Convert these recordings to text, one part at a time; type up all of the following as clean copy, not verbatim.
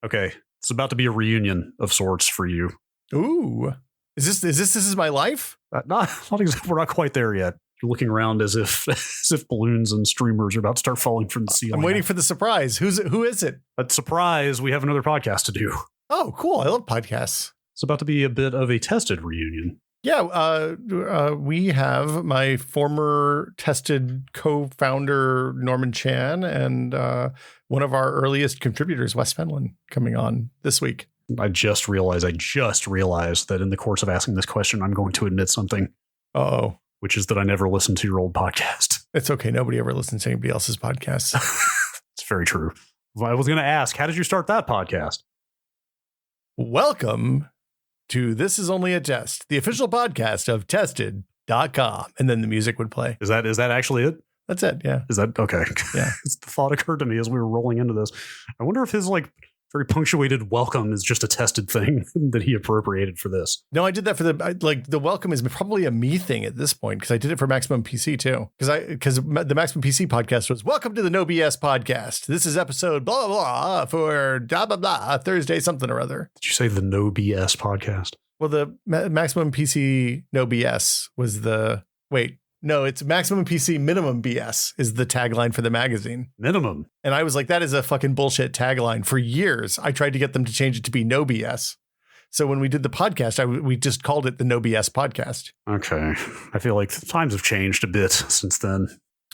Okay, it's about to be a reunion of sorts for you. Ooh, is this my life? Not exactly. We're not quite there yet. You're looking around as if balloons and streamers are about to start falling from the ceiling. I'm waiting for the surprise. Who is it? But surprise, we have another podcast to do. Oh, cool. I love podcasts. It's about to be a bit of a tested reunion. Yeah, we have my former tested co-founder, Norman Chan, and one of our earliest contributors, Wes Fenlon, coming on this week. I just realized that in the course of asking this question, I'm going to admit something. Uh-oh. Which is that I never listened to your old podcast. It's okay. Nobody ever listens to anybody else's podcasts. It's very true. I was going to ask, how did you start that podcast? Welcome to This Is Only a Test, the official podcast of tested.com. And then the music would play. Is that actually it? That's it. Yeah. Is that okay? Yeah. The thought occurred to me as we were rolling into this. I wonder if his very punctuated welcome is just a tested thing that he appropriated for this. No, I did that for the welcome is probably a me thing at this point because I did it for Maximum PC too. Because the Maximum PC podcast was welcome to the No BS podcast. This is episode blah blah for blah blah blah Thursday something or other. Did you say the No BS podcast? Well, the Maximum PC No BS was the No, it's Maximum PC Minimum BS is the tagline for the magazine. Minimum. And I was like, that is a fucking bullshit tagline. For years, I tried to get them to change it to be No BS. So when we did the podcast, we just called it the No BS podcast. Okay. I feel like times have changed a bit since then.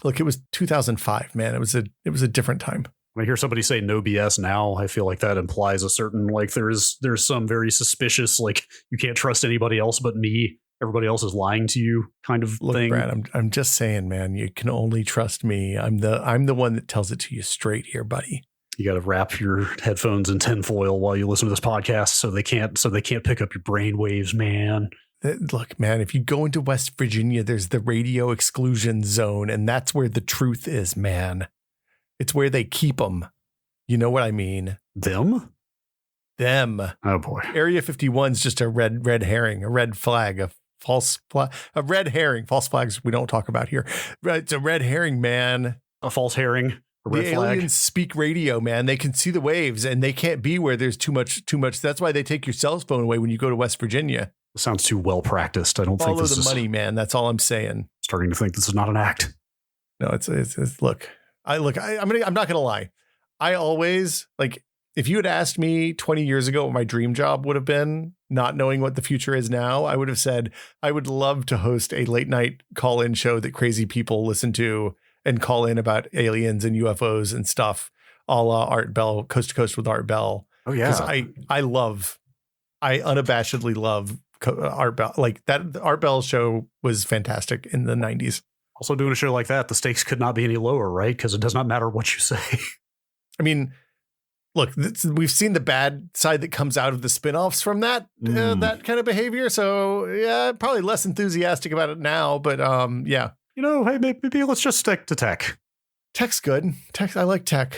Look, it was 2005, man. It was a different time. When I hear somebody say no BS now, I feel like that implies a certain, there's some very suspicious, you can't trust anybody else but me. Everybody else is lying to you kind of thing. Brad, I'm just saying, man, you can only trust me. I'm the one that tells it to you straight here, buddy. You got to wrap your headphones in tinfoil while you listen to this podcast so they can't pick up your brain waves, man. Look, man, if you go into West Virginia, there's the radio exclusion zone, and that's where the truth is, man. It's where they keep them. You know what I mean? Them? Oh, boy. Area 51 is just a red herring, a red flag, a red herring. False flags we don't talk about here. It's a red herring, man. A false herring. A red the flag. Aliens speak radio, man. They can see the waves, and they can't be where there's too much. That's why they take your cell phone away when you go to West Virginia. It sounds too well practiced. I don't think this is... Follow the money, man. That's all I'm saying. Starting to think this is not an act. No, it's look. I'm not gonna lie. I always if you had asked me 20 years ago what my dream job would have been, not knowing what the future is now, I would have said, I would love to host a late night call-in show that crazy people listen to and call in about aliens and UFOs and stuff, a la Art Bell, Coast to Coast with Art Bell. Oh, yeah. Because I unabashedly love Art Bell. The Art Bell show was fantastic in the 90s. Also doing a show like that, the stakes could not be any lower, right? Because it does not matter what you say. I mean... Look, we've seen the bad side that comes out of the spinoffs from that kind of behavior. So, yeah, probably less enthusiastic about it now. But, yeah. Hey, maybe let's just stick to tech. Tech's good. I like tech.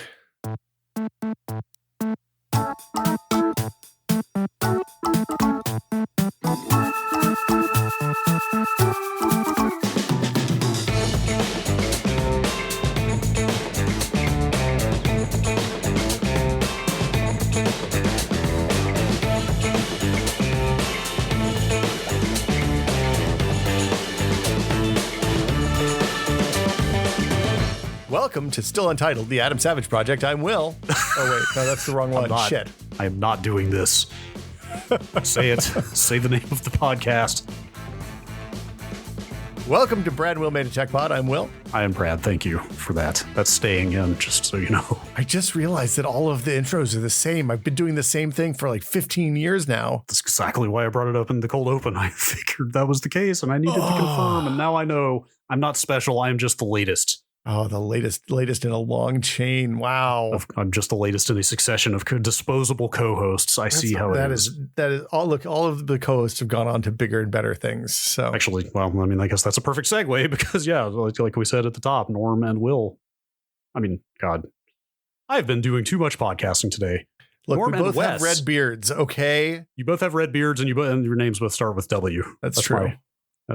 Welcome to Still Untitled, the Adam Savage Project. I'm Will. Oh, wait. No, that's the wrong one. Shit. I am not doing this. Say it. Say the name of the podcast. Welcome to Brad and Will Made a Tech Pod. I'm Will. I am Brad. Thank you for that. That's staying in, just so you know. I just realized that all of the intros are the same. I've been doing the same thing for 15 years now. That's exactly why I brought it up in the cold open. I figured that was the case, and I needed to confirm, and now I know I'm not special. I am just the latest. Oh, the latest in a long chain. Wow. I'm just the latest in a succession of disposable co-hosts. I see how it is. That is all. Look, all of the co-hosts have gone on to bigger and better things. So actually, well, I mean, I guess that's a perfect segue because, yeah, like we said at the top, Norm and Will. I mean, God, I've been doing too much podcasting today. Look, Norm we both have red beards. Okay. You both have red beards and your names both start with W. That's true.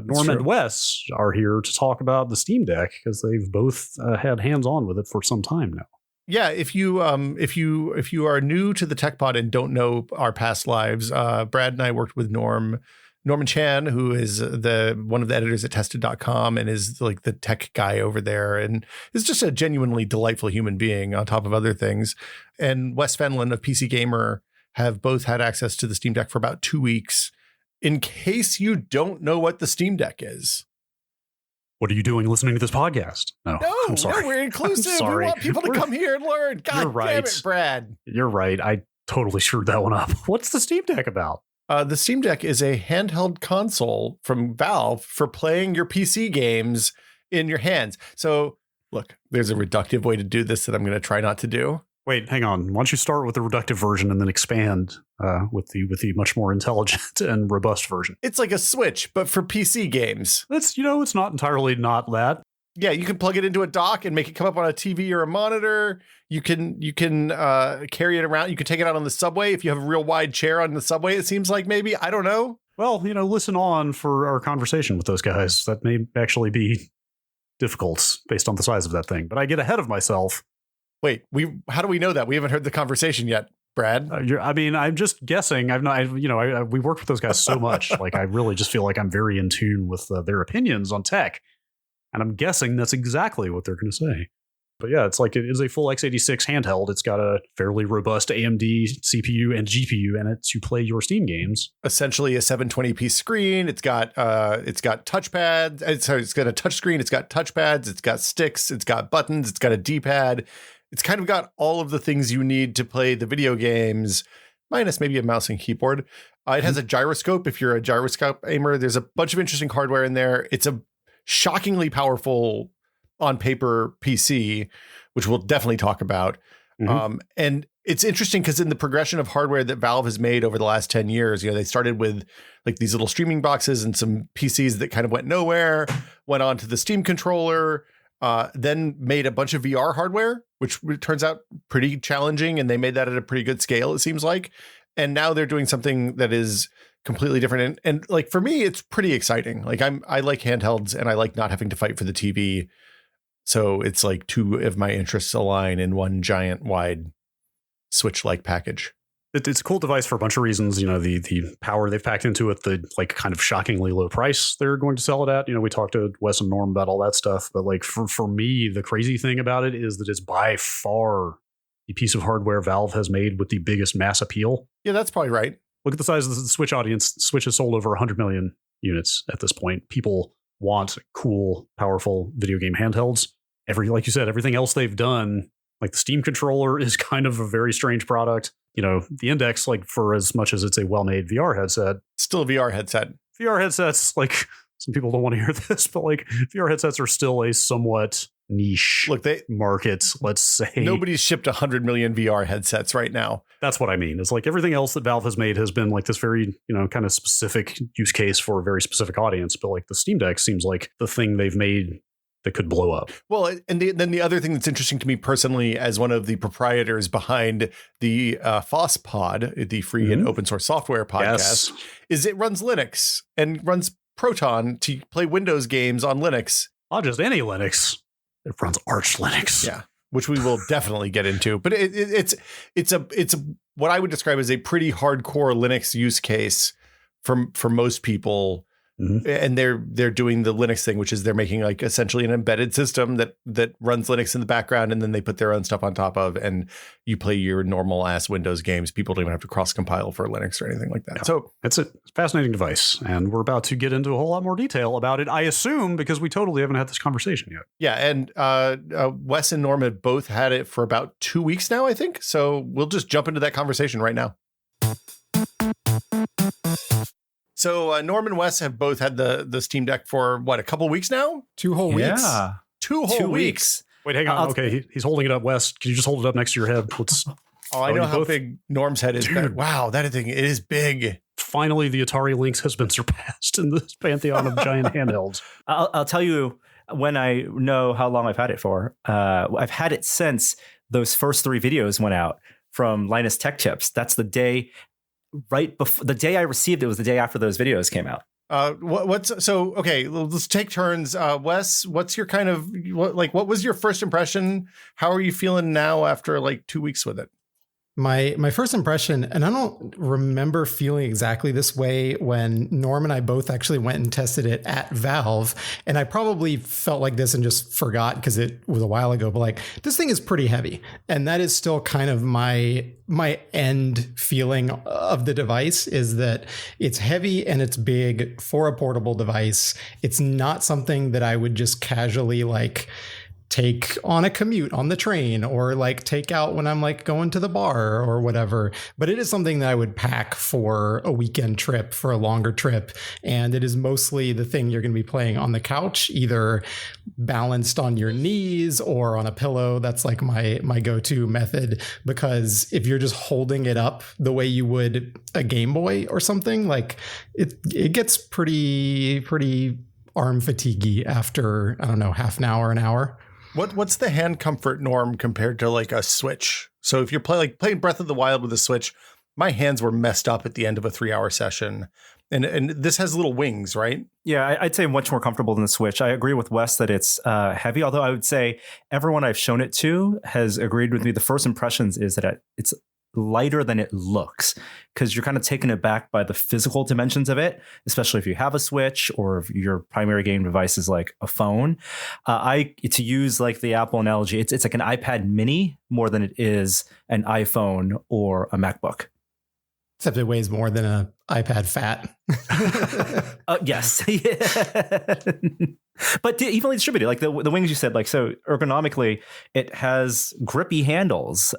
Norm and Wes are here to talk about the Steam Deck because they've both had hands-on with it for some time now. Yeah, if you are new to the Tech Pod and don't know our past lives, Brad and I worked with Norman Chan, who is one of the editors at tested.com and is like the tech guy over there and is just a genuinely delightful human being on top of other things. And Wes Fenlon of PC Gamer have both had access to the Steam Deck for about 2 weeks. In case you don't know what the Steam Deck is. What are you doing listening to this podcast? No, I'm sorry. No, we're inclusive. We want people to come here and learn. God damn it, Brad. You're right. I totally screwed that one up. What's the Steam Deck about? The Steam Deck is a handheld console from Valve for playing your PC games in your hands. So, look, there's a reductive way to do this that I'm going to try not to do. Wait, hang on. Why don't you start with the reductive version and then expand with the much more intelligent and robust version? It's like a Switch, but for PC games. It's not entirely not that. Yeah, you can plug it into a dock and make it come up on a TV or a monitor. You can carry it around. You can take it out on the subway if you have a real wide chair on the subway. It seems like maybe, I don't know. Well, listen on for our conversation with those guys. That may actually be difficult based on the size of that thing. But I get ahead of myself. Wait, how do we know that? We haven't heard the conversation yet, Brad. I'm just guessing. We worked with those guys so much. Like, I really just feel like I'm very in tune with their opinions on tech. And I'm guessing that's exactly what they're going to say. But yeah, it's like it is a full x86 handheld. It's got a fairly robust AMD CPU and GPU in it to play your Steam games. Essentially a 720p screen. It's got touchpads. Sorry, it's got a touch screen. It's got touchpads. It's got sticks. It's got buttons. It's got a D-pad. It's kind of got all of the things you need to play the video games, minus maybe a mouse and keyboard. It has a gyroscope if you're a gyroscope aimer. There's a bunch of interesting hardware in there. It's a shockingly powerful on paper PC, which we'll definitely talk about. Mm-hmm. And it's interesting because in the progression of hardware that Valve has made over the last 10 years, they started with like these little streaming boxes and some PCs that kind of went nowhere, went on to the Steam controller, then made a bunch of VR hardware, which turns out pretty challenging. And they made that at a pretty good scale, it seems like. And now they're doing something that is completely different. And like, for me, it's pretty exciting. Like I like handhelds and I like not having to fight for the TV. So it's like two of my interests align in one giant wide Switch-like package. It's a cool device for a bunch of reasons. The power they've packed into it, the like kind of shockingly low price they're going to sell it at. We talked to Wes and Norm about all that stuff. But like for me, the crazy thing about it is that it's by far the piece of hardware Valve has made with the biggest mass appeal. Yeah, that's probably right. Look at the size of the Switch audience. Switch has sold over 100 million units at this point. People want cool, powerful video game handhelds. Like you said, everything else they've done, like the Steam controller is kind of a very strange product. The Index, like for as much as it's a well-made VR headset. Still a VR headset. VR headsets, like some people don't want to hear this, but like VR headsets are still a somewhat niche market, let's say. Nobody's shipped 100 million VR headsets right now. That's what I mean. It's like everything else that Valve has made has been like this very, kind of specific use case for a very specific audience. But like the Steam Deck seems like the thing they've made that could blow up. Well, and then the other thing that's interesting to me personally, as one of the proprietors behind the FOSS-Pod, the free and open source software podcast, is it runs Linux and runs Proton to play Windows games on Linux. Not just any Linux. It runs Arch Linux. Yeah, which we will definitely get into. But it's what I would describe as a pretty hardcore Linux use case for most people. Mm-hmm. And they're doing the Linux thing, which is they're making like essentially an embedded system that runs Linux in the background, and then they put their own stuff on top of, and you play your normal ass Windows games. People don't even have to cross compile for Linux or anything like that. Yeah. So it's a fascinating device, and we're about to get into a whole lot more detail about it, I assume, because we totally haven't had this conversation yet. Yeah, and Wes and Norm have both had it for about 2 weeks now, I think. So we'll just jump into that conversation right now. So Norm and Wes have both had the Steam Deck for what, a couple weeks now? 2 whole weeks. Yeah, 2 whole weeks. Wait, hang on. Okay, he's holding it up, Wes. Can you just hold it up next to your head? I know how big Norm's head is. Wow, that thing, it is big. Finally, the Atari Lynx has been surpassed in this pantheon of giant handhelds. I'll tell you when I know how long I've had it for. I've had it since those first 3 videos went out from Linus Tech Tips. That's the day right before the day I received it was the day after those videos came out. What's so okay? Let's take turns. Wes, what's your kind of what was your first impression? How are you feeling now after like 2 weeks with it? My first impression, and I don't remember feeling exactly this way when Norm and I both actually went and tested it at Valve, and I probably felt like this and just forgot because it was a while ago, but like this thing is pretty heavy, and that is still kind of my end feeling of the device, is that it's heavy and it's big for a portable device. It's not something that I would just casually like take on a commute on the train or like take out when I'm like going to the bar or whatever. But it is something that I would pack for a weekend trip, for a longer trip. And it is mostly the thing you're going to be playing on the couch, either balanced on your knees or on a pillow. That's like my go-to method, because if you're just holding it up the way you would a Game Boy or something, like it gets pretty arm fatiguey after, I don't know, half an hour, an hour. What's the hand comfort norm compared to like a Switch? So if you're playing Breath of the Wild with a Switch, my hands were messed up at the end of a 3-hour session. And this has little wings, right? Yeah, I'd say much more comfortable than the Switch. I agree with Wes that it's heavy, although I would say everyone I've shown it to has agreed with me. The first impressions is that it's lighter than it looks, because you're kind of taken aback by the physical dimensions of it, especially if you have a Switch or if your primary game device is like a phone. To use like the Apple analogy, it's like an iPad mini more than it is an iPhone or a MacBook. Except it weighs more than an iPad fat. Yes. But evenly distributed, like the wings you said, like, so ergonomically, it has grippy handles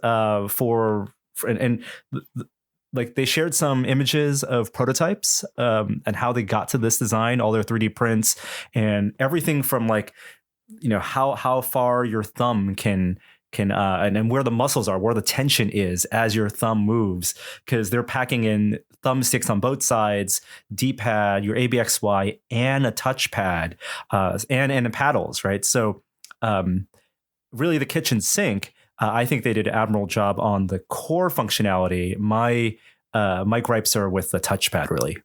like they shared some images of prototypes and how they got to this design, all their 3D prints and everything from like, you know, how far your thumb can and where the muscles are, where the tension is as your thumb moves, because they're packing in thumbsticks on both sides, D-pad, your ABXY, and a touchpad, and the paddles, right? So really the kitchen sink. I think they did an admirable job on the core functionality. My gripes are with the touchpad, really.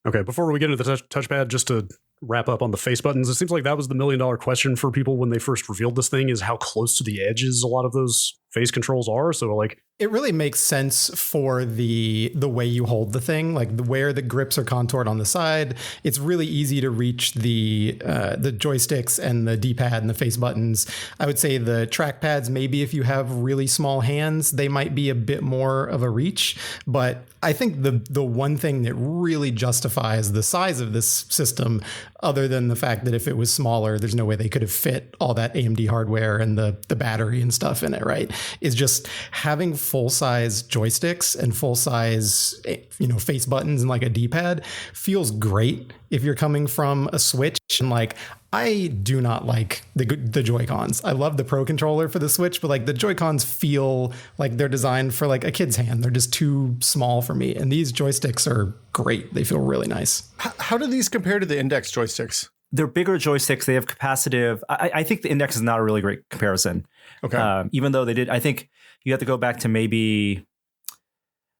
Okay, before we get into the touchpad, just to wrap up on the face buttons, it seems like that was the $1 million question for people when they first revealed this thing, is how close to the edges a lot of those face controls are. So like, it really makes sense for the way you hold the thing, like where the grips are contoured on the side. It's really easy to reach the joysticks and the D-pad and the face buttons. I would say the trackpads, maybe if you have really small hands, they might be a bit more of a reach. But I think the one thing that really justifies the size of this system, other than the fact that if it was smaller, there's no way they could have fit all that AMD hardware and the battery and stuff in it, right, is just having full-size joysticks and full-size, you know, face buttons and like a D-pad feels great if you're coming from a Switch. And like, I do not like the Joy-Cons. I love the Pro controller for the Switch, but like the Joy-Cons feel like they're designed for like a kid's hand. They're just too small for me. And these joysticks are great. They feel really nice. How do these compare to the Index joysticks? They're bigger joysticks. They have capacitive. I think the Index is not a really great comparison. Okay. Even though they did, I think you have to go back to maybe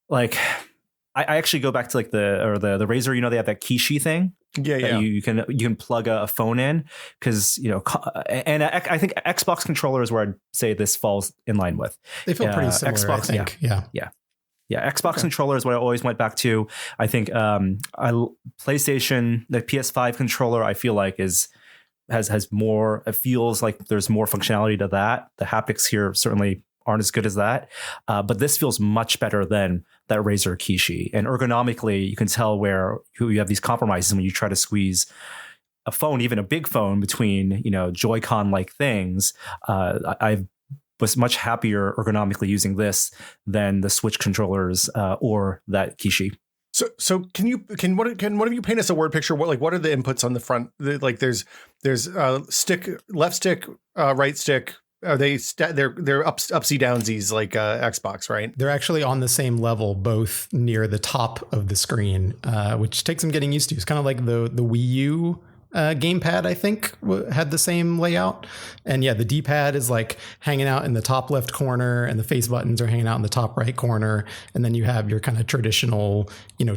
like, I actually go back to like the Razer, you know, they have that Kishi thing. Yeah. You can plug a phone in, because, you know, and I think Xbox controller is where I'd say this falls in line with. They feel pretty similar, Xbox, I think. Yeah. Xbox controller is what I always went back to. I think PlayStation, the PS5 controller, I feel like has more. It feels like there's more functionality to that. The haptics here certainly aren't as good as that, but this feels much better than that Razer Kishi. And ergonomically, you can tell where you have these compromises when you try to squeeze a phone, even a big phone, between, you know, Joy-Con like things. I was much happier ergonomically using this than the Switch controllers or that Kishi. So can one of you paint us a word picture? What are the inputs on the front? Like there's stick, left stick, right stick. Are they're upsy downsies like Xbox, right? They're actually on the same level, both near the top of the screen, which takes some getting used to. It's kind of like the Wii U gamepad, I think, had the same layout. And yeah, the D-pad is like hanging out in the top left corner, and the face buttons are hanging out in the top right corner. And then you have your kind of traditional,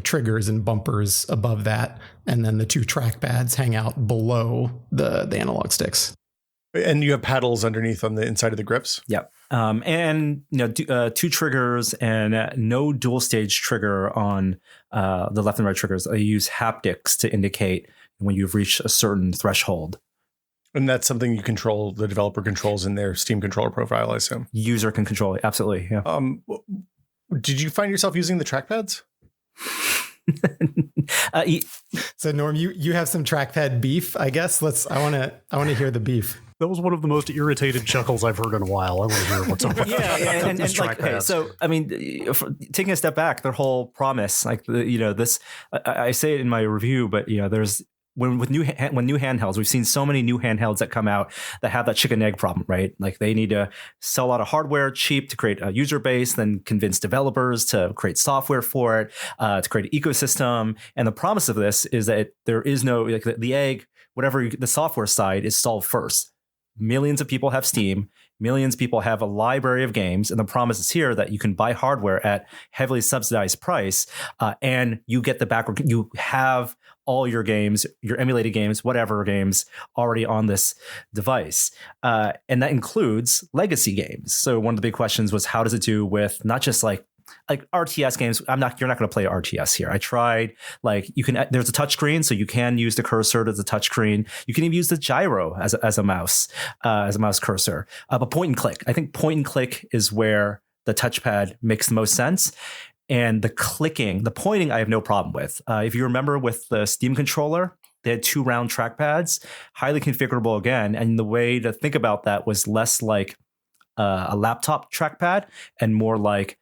triggers and bumpers above that. And then the two trackpads hang out below the analog sticks. And you have paddles underneath on the inside of the grips. Yep. And two triggers and no dual stage trigger on the left and right triggers. I use haptics to indicate when you've reached a certain threshold. And that's something you control, the developer controls in their Steam controller profile, I assume. User can control it. Absolutely. Yeah. Did you find yourself using the trackpads? So Norm, you have some trackpad beef, I guess. I want to hear the beef. That was one of the most irritated chuckles I've heard in a while. I want to hear what's up with and like, okay, so I mean, taking a step back, their whole promise, like this, I say it in my review, but there's when new handhelds, we've seen so many new handhelds that come out that have that chicken egg problem, right? Like they need to sell a lot of hardware cheap to create a user base, then convince developers to create software for it, to create an ecosystem. And the promise of this is that there is no, like the egg, whatever the software side is solved first. Millions of people have Steam. Millions of people have a library of games. And the promise is here that you can buy hardware at heavily subsidized price, and you get the backward. You have all your games, your emulated games, whatever games already on this device. And that includes legacy games. So one of the big questions was, how does it do with not just like RTS games? You're not going to play RTS here. I tried, there's a touch screen, so you can use the cursor as a touch screen. You can even use the gyro as a mouse cursor. But point and click. I think point and click is where the touchpad makes the most sense. And the pointing, I have no problem with. If you remember with the Steam controller, they had 2 round trackpads, highly configurable again. And the way to think about that was less like a laptop trackpad and more like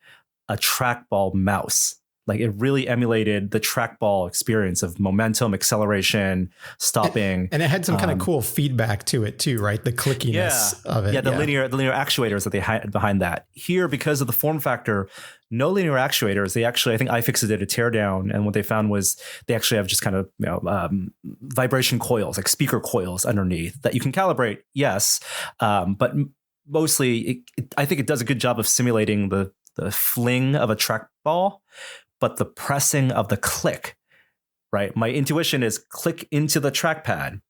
a trackball mouse. Like it really emulated the trackball experience of momentum, acceleration, stopping. And it had some kind of cool feedback to it too, right? The clickiness of it. Yeah, the linear actuators that they had behind that. Here, because of the form factor, no linear actuators. They actually, I think iFixit did a teardown, and what they found was they actually have just kind of vibration coils, like speaker coils underneath that you can calibrate, yes. But mostly, I think it does a good job of simulating the fling of a trackball, but the pressing of the click, right? My intuition is click into the trackpad.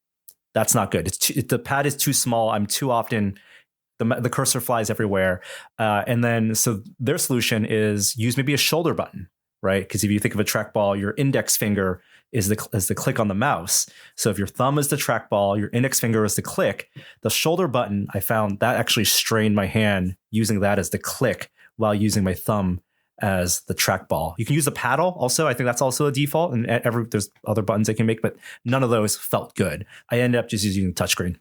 That's not good. The pad is too small. I'm too often, the cursor flies everywhere. And then, so their solution is use maybe a shoulder button, right? Because if you think of a trackball, your index finger is the click on the mouse. So if your thumb is the trackball, your index finger is the click. The shoulder button, I found that actually strained my hand using that as the click while using my thumb as the trackball. You can use the paddle also. I think that's also a default, and there's other buttons they can make, but none of those felt good. I ended up just using the touchscreen.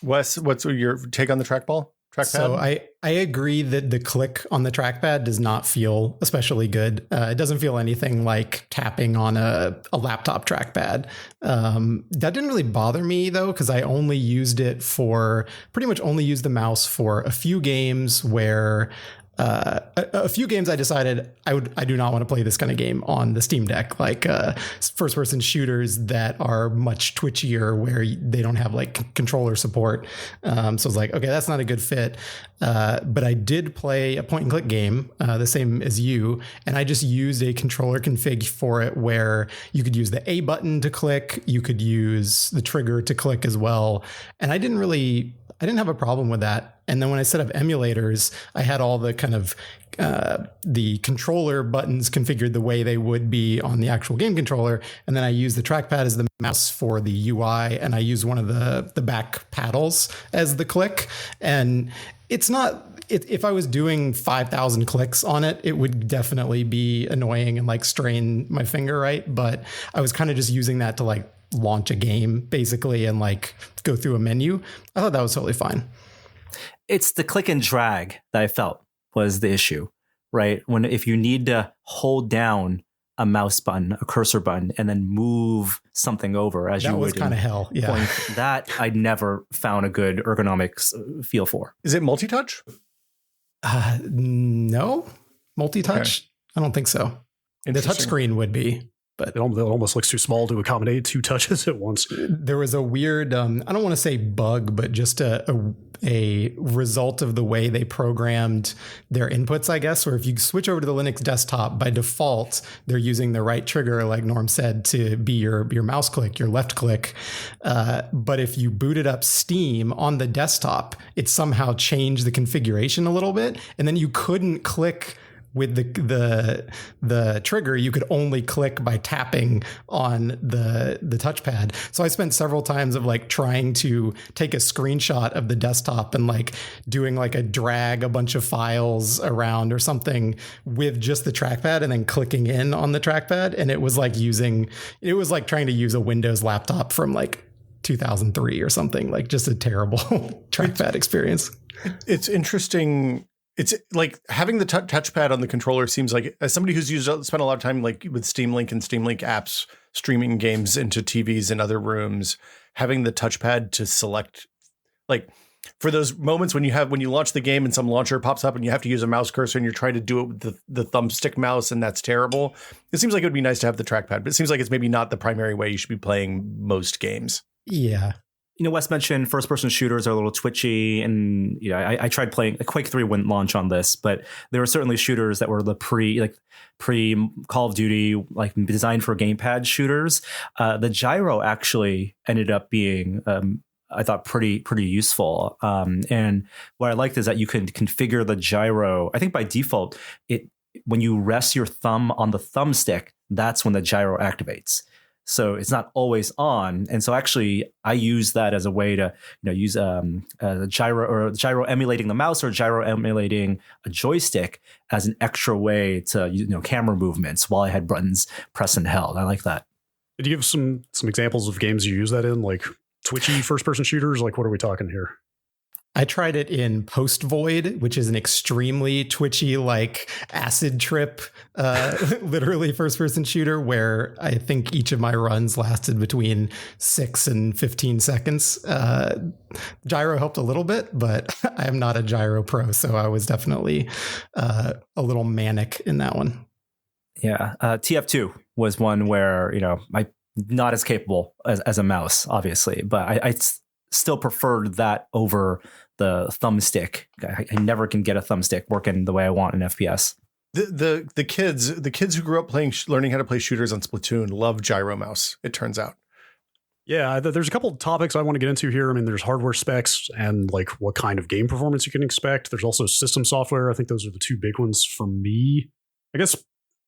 Wes, what's your take on the trackpad? So I agree that the click on the trackpad does not feel especially good. It doesn't feel anything like tapping on a laptop trackpad. That didn't really bother me though, because I only used the mouse for a few games where a few games I decided I do not want to play this kind of game on the Steam Deck, like first person shooters that are much twitchier where they don't have like controller support. So I was like, okay, that's not a good fit. But I did play a point and click game, the same as you, and I just used a controller config for it where you could use the A button to click, you could use the trigger to click as well. And I didn't have a problem with that. And then when I set up emulators, I had all the kind of the controller buttons configured the way they would be on the actual game controller. And then I used the trackpad as the mouse for the UI. And I used one of the back paddles as the click. And it's not... If I was doing 5,000 clicks on it, it would definitely be annoying and like strain my finger, right? But I was kind of just using that to like launch a game basically and like go through a menu. I thought that was totally fine. It's the click and drag that I felt was the issue, right? If you need to hold down a mouse button, a cursor button, and then move something over as you would. That was kind of hell. Yeah. That I never found a good ergonomics feel for. Is it multi-touch? No. Multi-touch? Okay. I don't think so. The touchscreen would be. But it almost looks too small to accommodate 2 touches at once. there was a weird, I don't want to say bug, but just a result of the way they programmed their inputs, I guess, where if you switch over to the Linux desktop, by default, they're using the right trigger, like Norm said, to be your mouse click, your left click. But if you booted up Steam on the desktop, it somehow changed the configuration a little bit. And then you couldn't click with the trigger. You could only click by tapping on the touchpad. So I spent several times of like trying to take a screenshot of the desktop and like doing like a drag a bunch of files around or something with just the trackpad and then clicking in on the trackpad. And it was like trying to use a Windows laptop from like 2003 or something, like just a terrible trackpad experience. It's interesting. It's like having the touchpad on the controller seems like, as somebody who's spent a lot of time like with Steam Link and Steam Link apps, streaming games into TVs in other rooms, having the touchpad to select, like for those moments when you launch the game and some launcher pops up and you have to use a mouse cursor and you're trying to do it with the thumbstick mouse and that's terrible. It seems like it would be nice to have the trackpad, but it seems like it's maybe not the primary way you should be playing most games. Yeah. Wes mentioned first-person shooters are a little twitchy, and I tried playing. Quake 3 wouldn't launch on this, but there were certainly shooters that were the pre Call of Duty, like designed for gamepad shooters. The gyro actually ended up being, I thought, pretty useful. And what I liked is that you can configure the gyro. I think by default, when you rest your thumb on the thumbstick, that's when the gyro activates. So it's not always on. And so actually I use that as a way to, use the gyro emulating the mouse or gyro emulating a joystick as an extra way to, camera movements while I had buttons pressed and held. I like that. Did you give some examples of games you use that in, like twitchy first person shooters? Like, what are we talking here? I tried it in Post Void, which is an extremely twitchy, like acid trip, literally first person shooter where I think each of my runs lasted between 6 and 15 seconds. Gyro helped a little bit, but I am not a gyro pro. So I was definitely a little manic in that one. Yeah. TF2 was one where, I'm not as capable as a mouse, obviously, but I still preferred that over the thumbstick. I never can get a thumbstick working the way I want in FPS. The kids who grew up learning how to play shooters on Splatoon love gyro mouse, it turns out. Yeah, there's a couple of topics I want to get into here. I mean, there's hardware specs and like what kind of game performance you can expect. There's also system software. I think those are the 2 big ones for me. I guess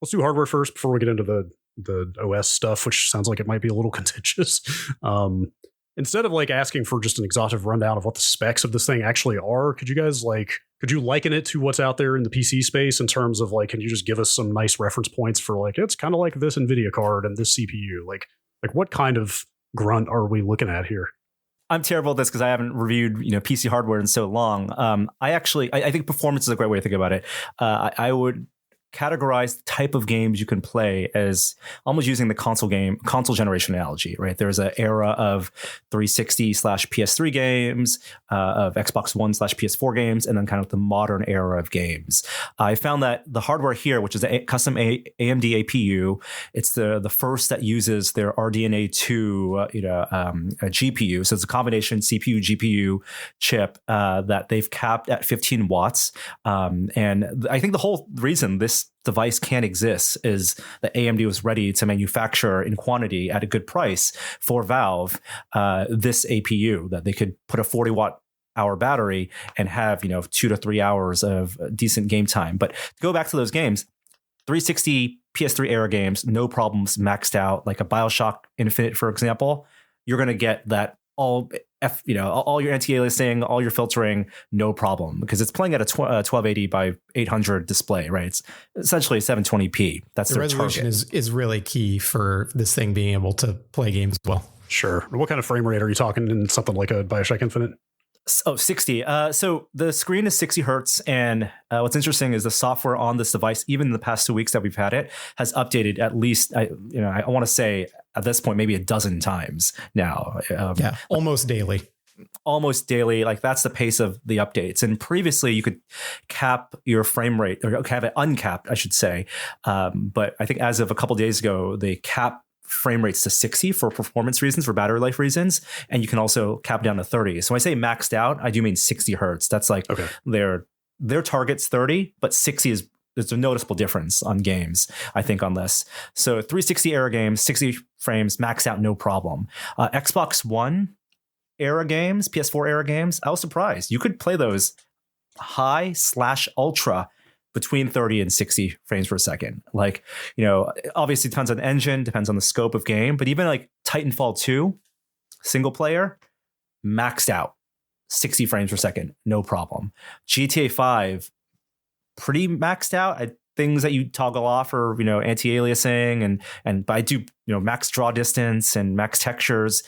let's do hardware first before we get into the OS stuff, which sounds like it might be a little contentious. Instead of like asking for just an exhaustive rundown of what the specs of this thing actually are, could you liken it to what's out there in the PC space in terms of like, can you just give us some nice reference points for like, it's kind of like this NVIDIA card and this CPU? Like what kind of grunt are we looking at here? I'm terrible at this because I haven't reviewed, PC hardware in so long. I think performance is a great way to think about it. I would categorize the type of games you can play as almost using the console generation analogy, right? There's an era of 360/PS3 games, of Xbox One/PS4 games, and then kind of the modern era of games. I found that the hardware here, which is a custom AMD APU, it's the first that uses their RDNA 2 GPU. So it's a combination CPU GPU chip that they've capped at 15 watts. And I think the whole reason this device can't exist is that AMD was ready to manufacture in quantity at a good price for Valve this APU that they could put a 40-watt-hour battery and have 2 to 3 hours of decent game time. But to go back to those games, 360 PS3 era games, no problems, maxed out, like a BioShock Infinite, for example. You're going to get that all your anti-aliasing, all your filtering, no problem, because it's playing at a 1280 by 800 display, right? It's essentially 720p. That's the resolution is really key for this thing being able to play games well. Sure. What kind of frame rate are you talking in something like a BioShock Infinite? 60. So the screen is 60 hertz. And what's interesting is the software on this device, even in the past 2 weeks that we've had it, has updated at least, I want to say at this point, maybe a dozen times now. Almost daily. almost daily. Like that's the pace of the updates. And previously you could cap your frame rate, or have it uncapped, I should say. But I think as of a couple of days ago, they cap frame rates to 60 for performance reasons, for battery life reasons. And you can also cap down to 30. So when I say maxed out, I do mean 60 hertz. That's like their target's 30, but 60 is, there's a noticeable difference on games, I think, on this. So 360 era games, 60 frames, maxed out, no problem. Xbox One era games, PS4 era games, I was surprised. You could play those high/ultra between 30 and 60 frames per second. Like, you know, obviously it depends on the engine, depends on the scope of game, but even like Titanfall 2, single player, maxed out, 60 frames per second, no problem. GTA 5, pretty maxed out. Things that you toggle off are, you know, anti-aliasing but I do, you know, max draw distance and max textures,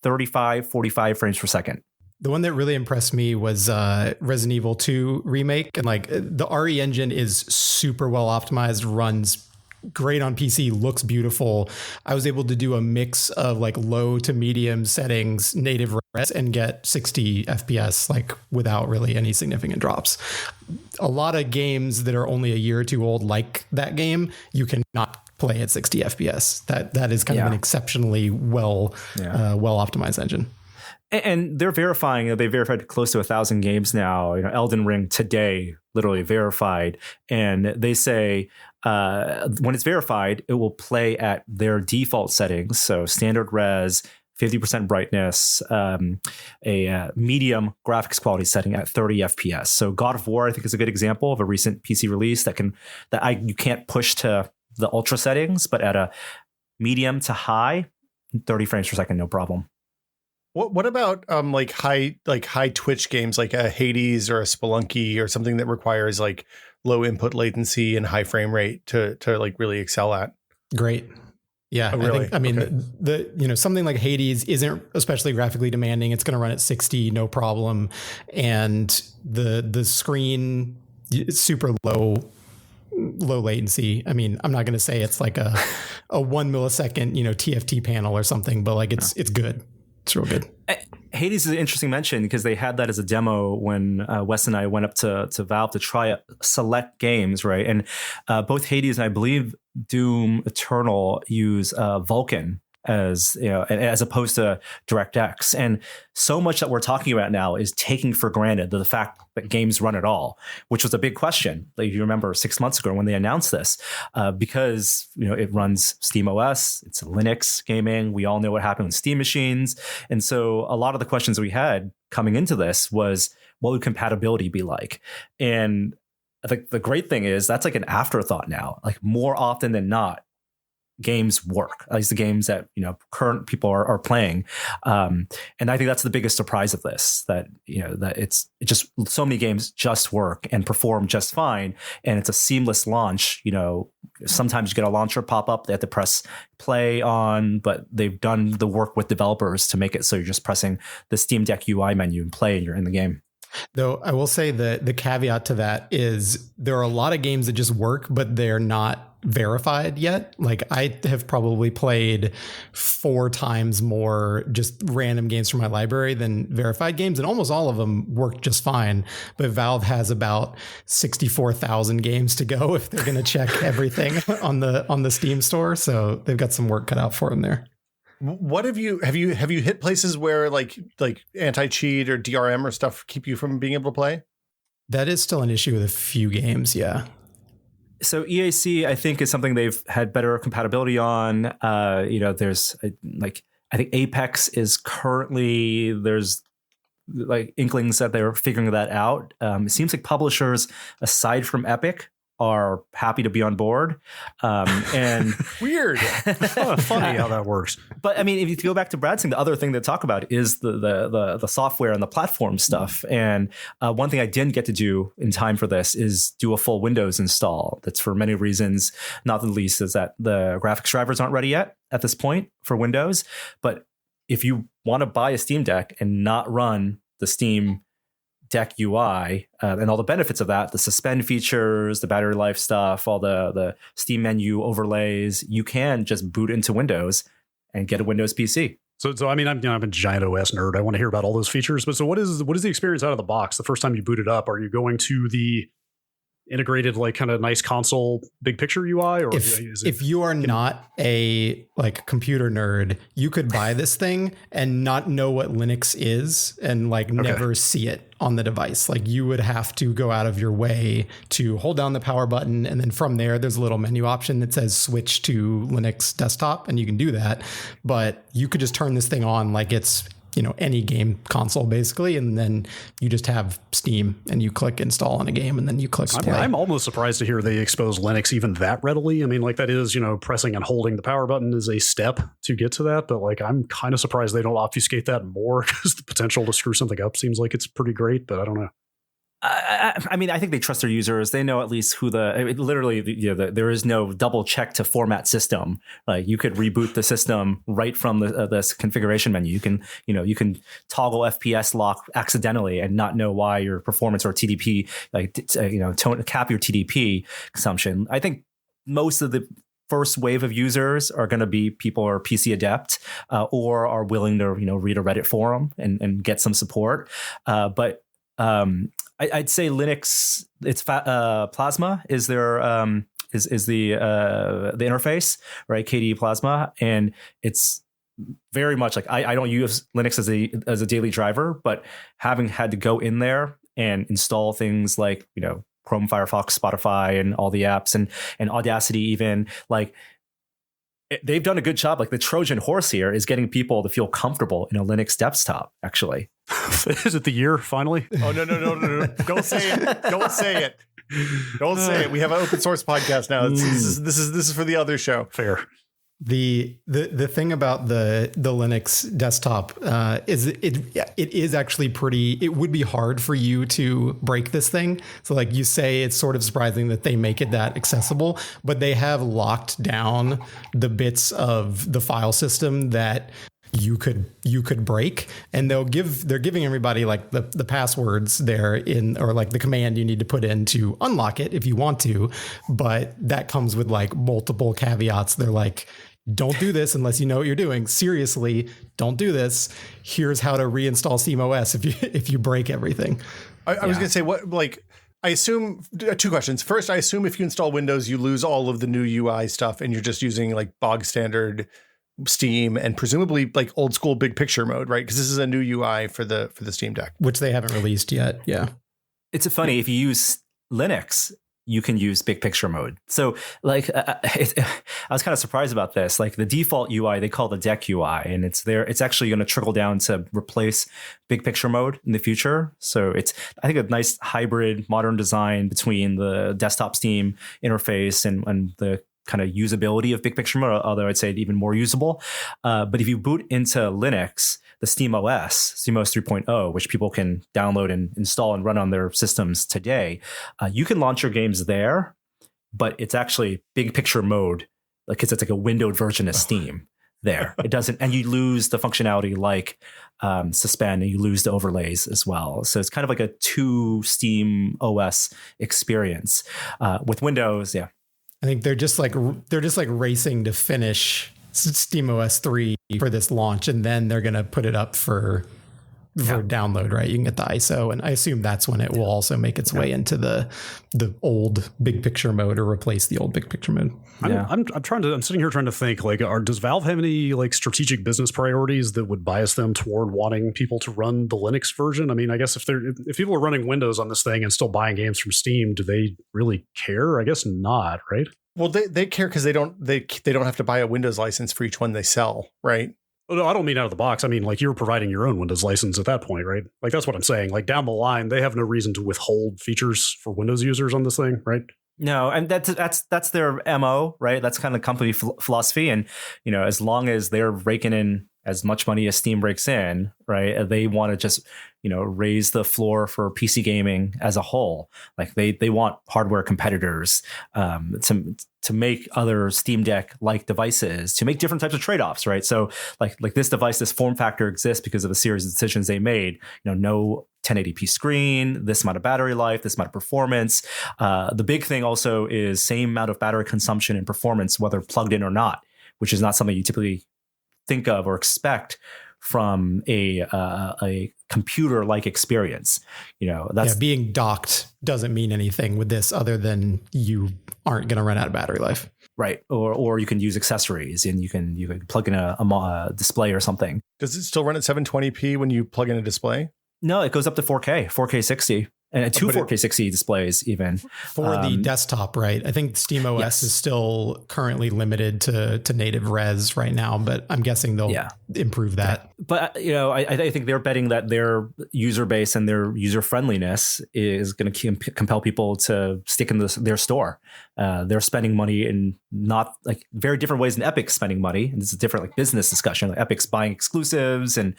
35, 45 frames per second. The one that really impressed me was Resident Evil 2 remake. And like the RE engine is super well optimized, runs great on PC, looks beautiful. I was able to do a mix of like low to medium settings, native res, and get 60 FPS like without really any significant drops. A lot of games that are only a year or two old, like that game, you cannot play at 60 FPS. That is kind of an exceptionally well optimized engine. And they're verifying, you know, they verified close to 1,000 games now. You know, Elden Ring today literally verified, and they say when it's verified, it will play at their default settings, so standard res, 50% brightness, a medium graphics quality setting at 30 FPS. So God of War, I think, is a good example of a recent PC release you can't push to the ultra settings, but at a medium to high, 30 frames per second, no problem. What about like high Twitch games like a Hades or a Spelunky or something that requires like low input latency and high frame rate to like really excel at? Great. Yeah. Oh, really? I mean, something like Hades isn't especially graphically demanding. It's going to run at 60, no problem. And the screen is super low latency. I mean, I'm not going to say it's like a 1 millisecond, TFT panel or something, but like it's good. It's real good. Hades is an interesting mention because they had that as a demo when Wes and I went up to Valve to try select games, right? And both Hades and I believe Doom Eternal use Vulkan as opposed to DirectX. And so much that we're talking about now is taking for granted the fact that games run at all, which was a big question. Like, if you remember 6 months ago when they announced this, because it runs Steam OS, it's Linux gaming. We all know what happened with Steam machines. And so a lot of the questions we had coming into this was, what would compatibility be like? And I think the great thing is that's like an afterthought now. Like, more often than not, games work, at least the games that current people are playing, and I think that's the biggest surprise of this, that it's just so many games just work and perform just fine, and it's a seamless launch. Sometimes you get a launcher pop up they have to press play on, but they've done the work with developers to make it so you're just pressing the Steam Deck UI menu and play and you're in the game. Though I will say that the caveat to that is there are a lot of games that just work, but they're not verified yet. Like, I have probably played 4 times more just random games from my library than verified games, and almost all of them work just fine. But Valve has about 64,000 games to go if they're going to check everything on the Steam store. So they've got some work cut out for them there. What have you hit places where like anti-cheat or DRM or stuff keep you from being able to play? That is still an issue with a few games. Yeah. So EAC, I think, is something they've had better compatibility on. There's I think Apex is currently, there's like inklings that they're figuring that out. It seems like publishers, aside from Epic, are happy to be on board. And weird. Funny how that works. But I mean, if you go back to Brad's thing, the other thing to talk about is the software and the platform stuff. And one thing I didn't get to do in time for this is do a full Windows install. That's for many reasons, not the least is that the graphics drivers aren't ready yet at this point for Windows. But if you want to buy a Steam Deck and not run the Steam Deck UI and all the benefits of that, the suspend features, the battery life stuff, all the Steam menu overlays, you can just boot into Windows and get a Windows PC. So I mean, I'm a giant OS nerd. I want to hear about all those features. But so what is the experience out of the box the first time you boot it up? Are you going to the integrated like kind of nice console big picture UI, or if you are not a like computer nerd, you could buy this thing and not know what Linux is and like never see it on the device. Like you would have to go out of your way to hold down the power button, and then from there there's a little menu option that says switch to Linux desktop, and you can do that. But you could just turn this thing on like it's any game console basically, and then you just have Steam and you click install on a game and then you click play. I'm almost surprised to hear they expose Linux even that readily. I mean, like that is, pressing and holding the power button is a step to get to that, but like I'm kind of surprised they don't obfuscate that more, because the potential to screw something up seems like it's pretty great, but I don't know. I mean, I think they trust their users. They know at least who there is no double check to format system. Like you could reboot the system right from this configuration menu. You can toggle FPS lock accidentally and not know why your performance or TDP, cap your TDP consumption. I think most of the first wave of users are going to be people who are PC adept or are willing to read a Reddit forum and get some support. But I'd say Linux, it's Plasma is their is the interface, right? KDE Plasma, and it's very much like I don't use Linux as a daily driver, but having had to go in there and install things like Chrome, Firefox, Spotify, and all the apps, and Audacity, even like. They've done a good job. Like the Trojan horse here is getting people to feel comfortable in a Linux desktop, actually. Is it the year finally? Oh, no. Don't say it. Don't say it. Don't say it. We have an open source podcast now. This is for the other show. Fair. The thing about the Linux desktop is it is actually it would be hard for you to break this thing. So like you say, it's sort of surprising that they make it that accessible, but they have locked down the bits of the file system that you could break, and they're giving everybody like the passwords there or like the command you need to put in to unlock it if you want to, but that comes with like multiple caveats. They're like, don't do this unless you know what you're doing. Seriously, don't do this. Here's how to reinstall SteamOS if you break everything. I was going to say, I assume two questions. First, I assume if you install Windows, you lose all of the new UI stuff and you're just using like bog standard Steam and presumably like old school big picture mode, right? Because this is a new UI for the Steam Deck, which they haven't released yet. Yeah. It's funny, if you use Linux, you can use big picture mode. So like, I was kind of surprised about this. Like the default UI, they call the deck UI, and it's actually going to trickle down to replace big picture mode in the future. So it's, I think, a nice hybrid modern design between the desktop Steam interface and the kind of usability of big picture mode, although I'd say even more usable. But if you boot into Linux, the SteamOS 3.0, which people can download and install and run on their systems today, you can launch your games there, but it's actually big picture mode, like it's like a windowed version of Steam there. It doesn't, and you lose the functionality like suspend, and you lose the overlays as well. So it's kind of like a two Steam OS experience. With Windows, yeah. I think they're just like racing to finish SteamOS 3 for this launch, and then they're going to put it up for download, right? You can get the ISO, and I assume that's when it will also make its way into the old big picture mode or replace the old big picture mode. I'm sitting here trying to think, like, does Valve have any like strategic business priorities that would bias them toward wanting people to run the Linux version? I mean, I guess if people are running Windows on this thing and still buying games from Steam, do they really care? I guess not, right? Well, they care because they don't have to buy a Windows license for each one they sell, right? Oh, no, I don't mean out of the box. I mean, like, you're providing your own Windows license at that point, right? Like, that's what I'm saying. Like, down the line, they have no reason to withhold features for Windows users on this thing, right? No, and that's their MO, right? That's kind of company philosophy. And, as long as they're raking in as much money as Steam rakes in, right, they want to just, raise the floor for PC gaming as a whole. Like they want hardware competitors to make other Steam Deck like devices, to make different types of trade-offs, right? So like this device, this form factor exists because of a series of decisions they made. No 1080p screen, this amount of battery life, this amount of performance. The big thing also is same amount of battery consumption and performance, whether plugged in or not, which is not something you typically think of or expect from a computer-like experience. That's being docked doesn't mean anything with this other than you aren't going to run out of battery life. right. Or you can use accessories, and you can plug in a display or something. Does it still run at 720p when you plug in a display? No, it goes up to 4K 60. And two 4K 60 displays even. For the desktop, right? I think SteamOS is still currently limited to native res right now, but I'm guessing they'll improve that. But, I think they're betting that their user base and their user friendliness is going to compel people to stick in their store. They're spending money in not like very different ways than Epic's spending money. And this is a different like business discussion. Like Epic's buying exclusives and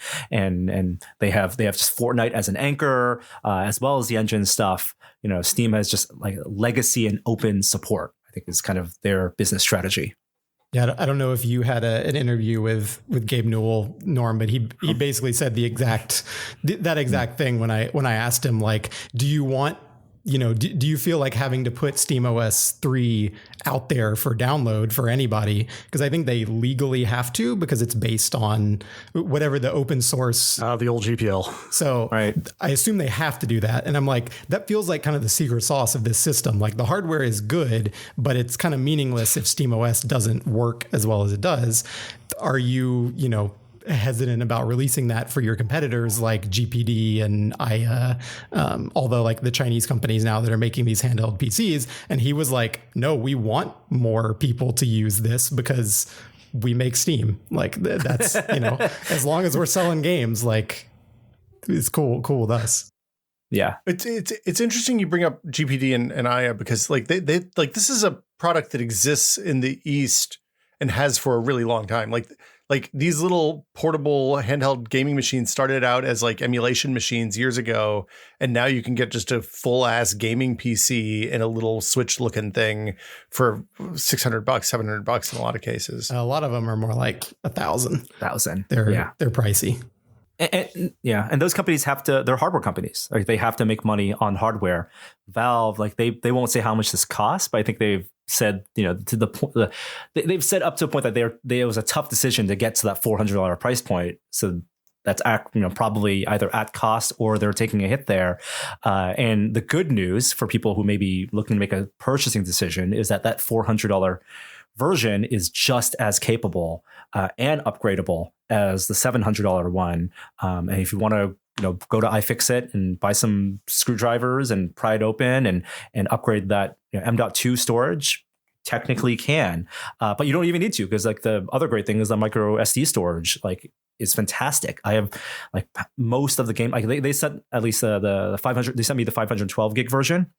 they have just Fortnite as an anchor, as well as the engine stuff. Steam has just like legacy and open support, I think is kind of their business strategy. Yeah, I don't know if you had an interview with Gabe Newell, Norm, but he basically said that exact thing when I asked him, like, do you want, do you feel like having to put SteamOS 3 out there for download for anybody? Because I think they legally have to, because it's based on whatever the open source. The old GPL. So right. I assume they have to do that. And I'm like, that feels like kind of the secret sauce of this system. Like the hardware is good, but it's kind of meaningless if SteamOS doesn't work as well as it does. Are you, hesitant about releasing that for your competitors like GPD and Aya, although like the Chinese companies now that are making these handheld PCs? And he was like, no, we want more people to use this because we make Steam. Like that's, as long as we're selling games, like it's cool with us. Yeah. It's interesting you bring up GPD and Aya because like they like this is a product that exists in the East and has for a really long time. Like these little portable handheld gaming machines started out as like emulation machines years ago. And now you can get just a full ass gaming PC and a little Switch looking thing for $600, $700 in a lot of cases. A lot of them are more like 1,000. They're pricey. And those companies they're hardware companies. Like they have to make money on hardware. Valve, like they won't say how much this costs, but I think they've said, to the point, they've said up to a point that it was a tough decision to get to that $400 price point. So that's probably either at cost or they're taking a hit there. And the good news for people who may be looking to make a purchasing decision is that $400 version is just as capable and upgradable as the $700 one. And if you want to go to iFixit and buy some screwdrivers and pry it open and upgrade that M.2 storage, technically can, but you don't even need to, because like the other great thing is the micro SD storage, like is fantastic. I have like most of the game, like they sent at least the 500, they sent me the 512 gig version.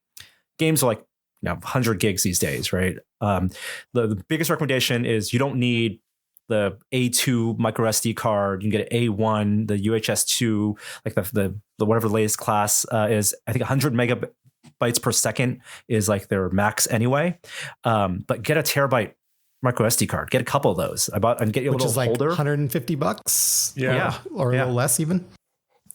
Games are like 100 gigs these days, right? The biggest recommendation is you don't need the A2 micro SD card. You can get an A1, the UHS2, like the whatever the latest class is. I think 100 megabytes per second is like their max anyway. But get a terabyte micro SD card. Get a couple of those. And get you a little holder. Which is like $150. Yeah. Or a little less even.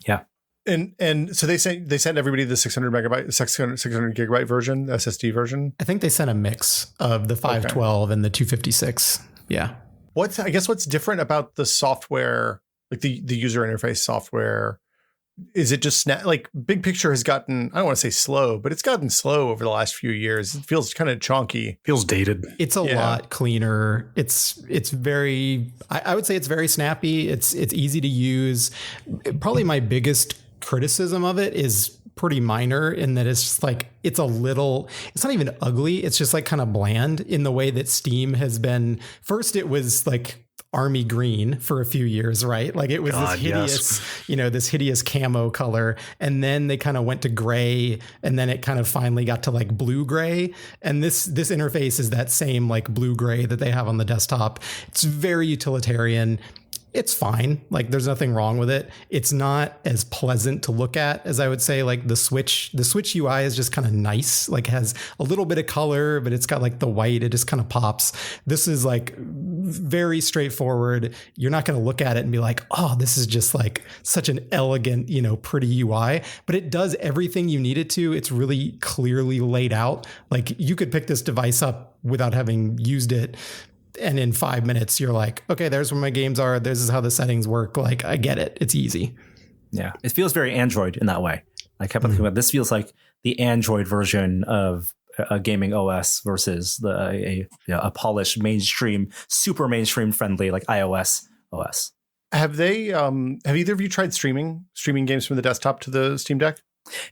Yeah. And so they sent everybody the 600 gigabyte version, SSD version. I think they sent a mix of the 512 and the 256. Yeah. I guess what's different about the software, like the user interface software, is it just like big picture has gotten, I don't want to say slow, but it's gotten slow over the last few years. It feels kind of chonky. Feels dated. It's a lot cleaner. It's very, I would say it's very snappy. It's easy to use. Probably my biggest criticism of it is pretty minor in that it's just like, it's not even ugly. It's just like kind of bland in the way that Steam has been. First, it was like army green for a few years, right? Like it was this hideous, this hideous camo color. And then they kind of went to gray, and then it kind of finally got to like blue gray. And this interface is that same like blue gray that they have on the desktop. It's very utilitarian. It's fine. Like there's nothing wrong with it. It's not as pleasant to look at as I would say like the Switch. The Switch UI is just kind of nice, like has a little bit of color, but it's got like the white. It just kind of pops. This is like very straightforward. You're not going to look at it and be like, oh, this is just like such an elegant, pretty UI, but it does everything you need it to. It's really clearly laid out. Like you could pick this device up without having used it and in 5 minutes you're like, okay, there's where my games are. This is how the settings work. Like, I get it. It's easy. Yeah, it feels very Android in that way. I kept on thinking about this feels like the Android version of a gaming OS versus a polished mainstream, super mainstream friendly like iOS OS. Have either of you tried streaming games from the desktop to the Steam Deck?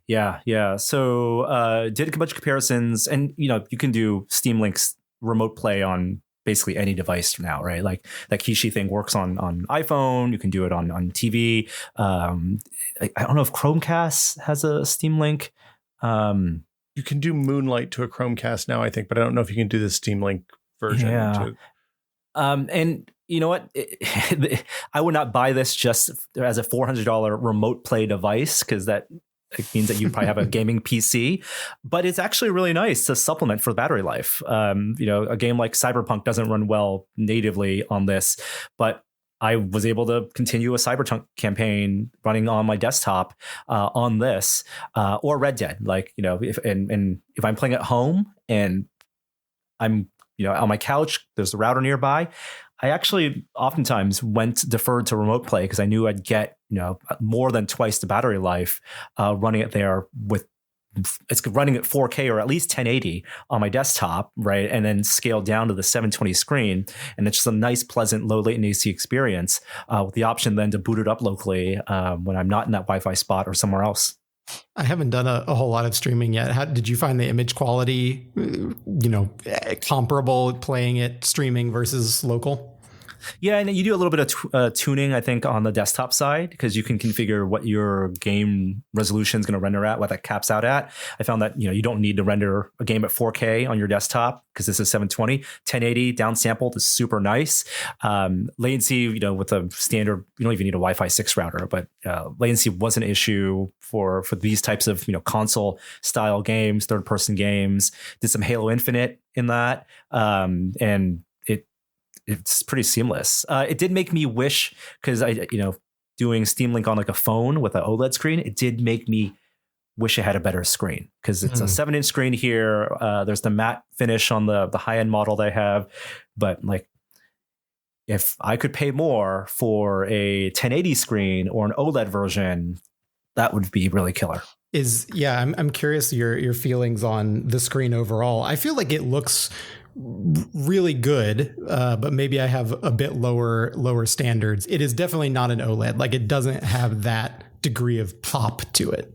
Yeah. So did a bunch of comparisons, and you can do Steam Link's remote play on basically any device now, right? Like that Kishi thing works on iPhone. You can do it on TV. I don't know if Chromecast has a Steam Link. You can do Moonlight to a Chromecast now, I think, but I don't know if you can do the Steam Link version. Yeah. And you know what? I would not buy this just as a $400 remote play device, because that it means that you probably have a gaming PC, but it's actually really nice to supplement for battery life. A game like Cyberpunk doesn't run well natively on this, but I was able to continue a Cyberpunk campaign running on my desktop on this, or Red Dead. Like, if I'm playing at home and I'm on my couch, there's a router nearby, I actually oftentimes deferred to remote play because I knew I'd get more than twice the battery life running it there it's running at 4K or at least 1080 on my desktop, right? And then scaled down to the 720 screen. And it's just a nice, pleasant, low latency experience with the option then to boot it up locally when I'm not in that Wi-Fi spot or somewhere else. I haven't done a whole lot of streaming yet. How did you find the image quality, comparable playing it streaming versus local? Yeah, and you do a little bit of tuning, I think, on the desktop side, because you can configure what your game resolution is going to render at, what that caps out at. I found that you don't need to render a game at 4K on your desktop because this is 720. 1080 downsampled is super nice. Latency, with a standard, you don't even need a Wi-Fi 6 router, but latency was an issue for these types of console style games, third person games. Did some Halo Infinite in that, and it's pretty seamless. It did make me wish, because doing Steam Link on like a phone with an OLED screen, it did make me wish it had a better screen, because it's a 7-inch screen here. There's the matte finish on the high end model they have, but like if I could pay more for a 1080 screen or an OLED version, that would be really killer. I'm curious your feelings on the screen overall. I feel like it looks really good, but maybe I have a bit lower standards. It is definitely not an OLED. Like, it doesn't have that degree of pop to it.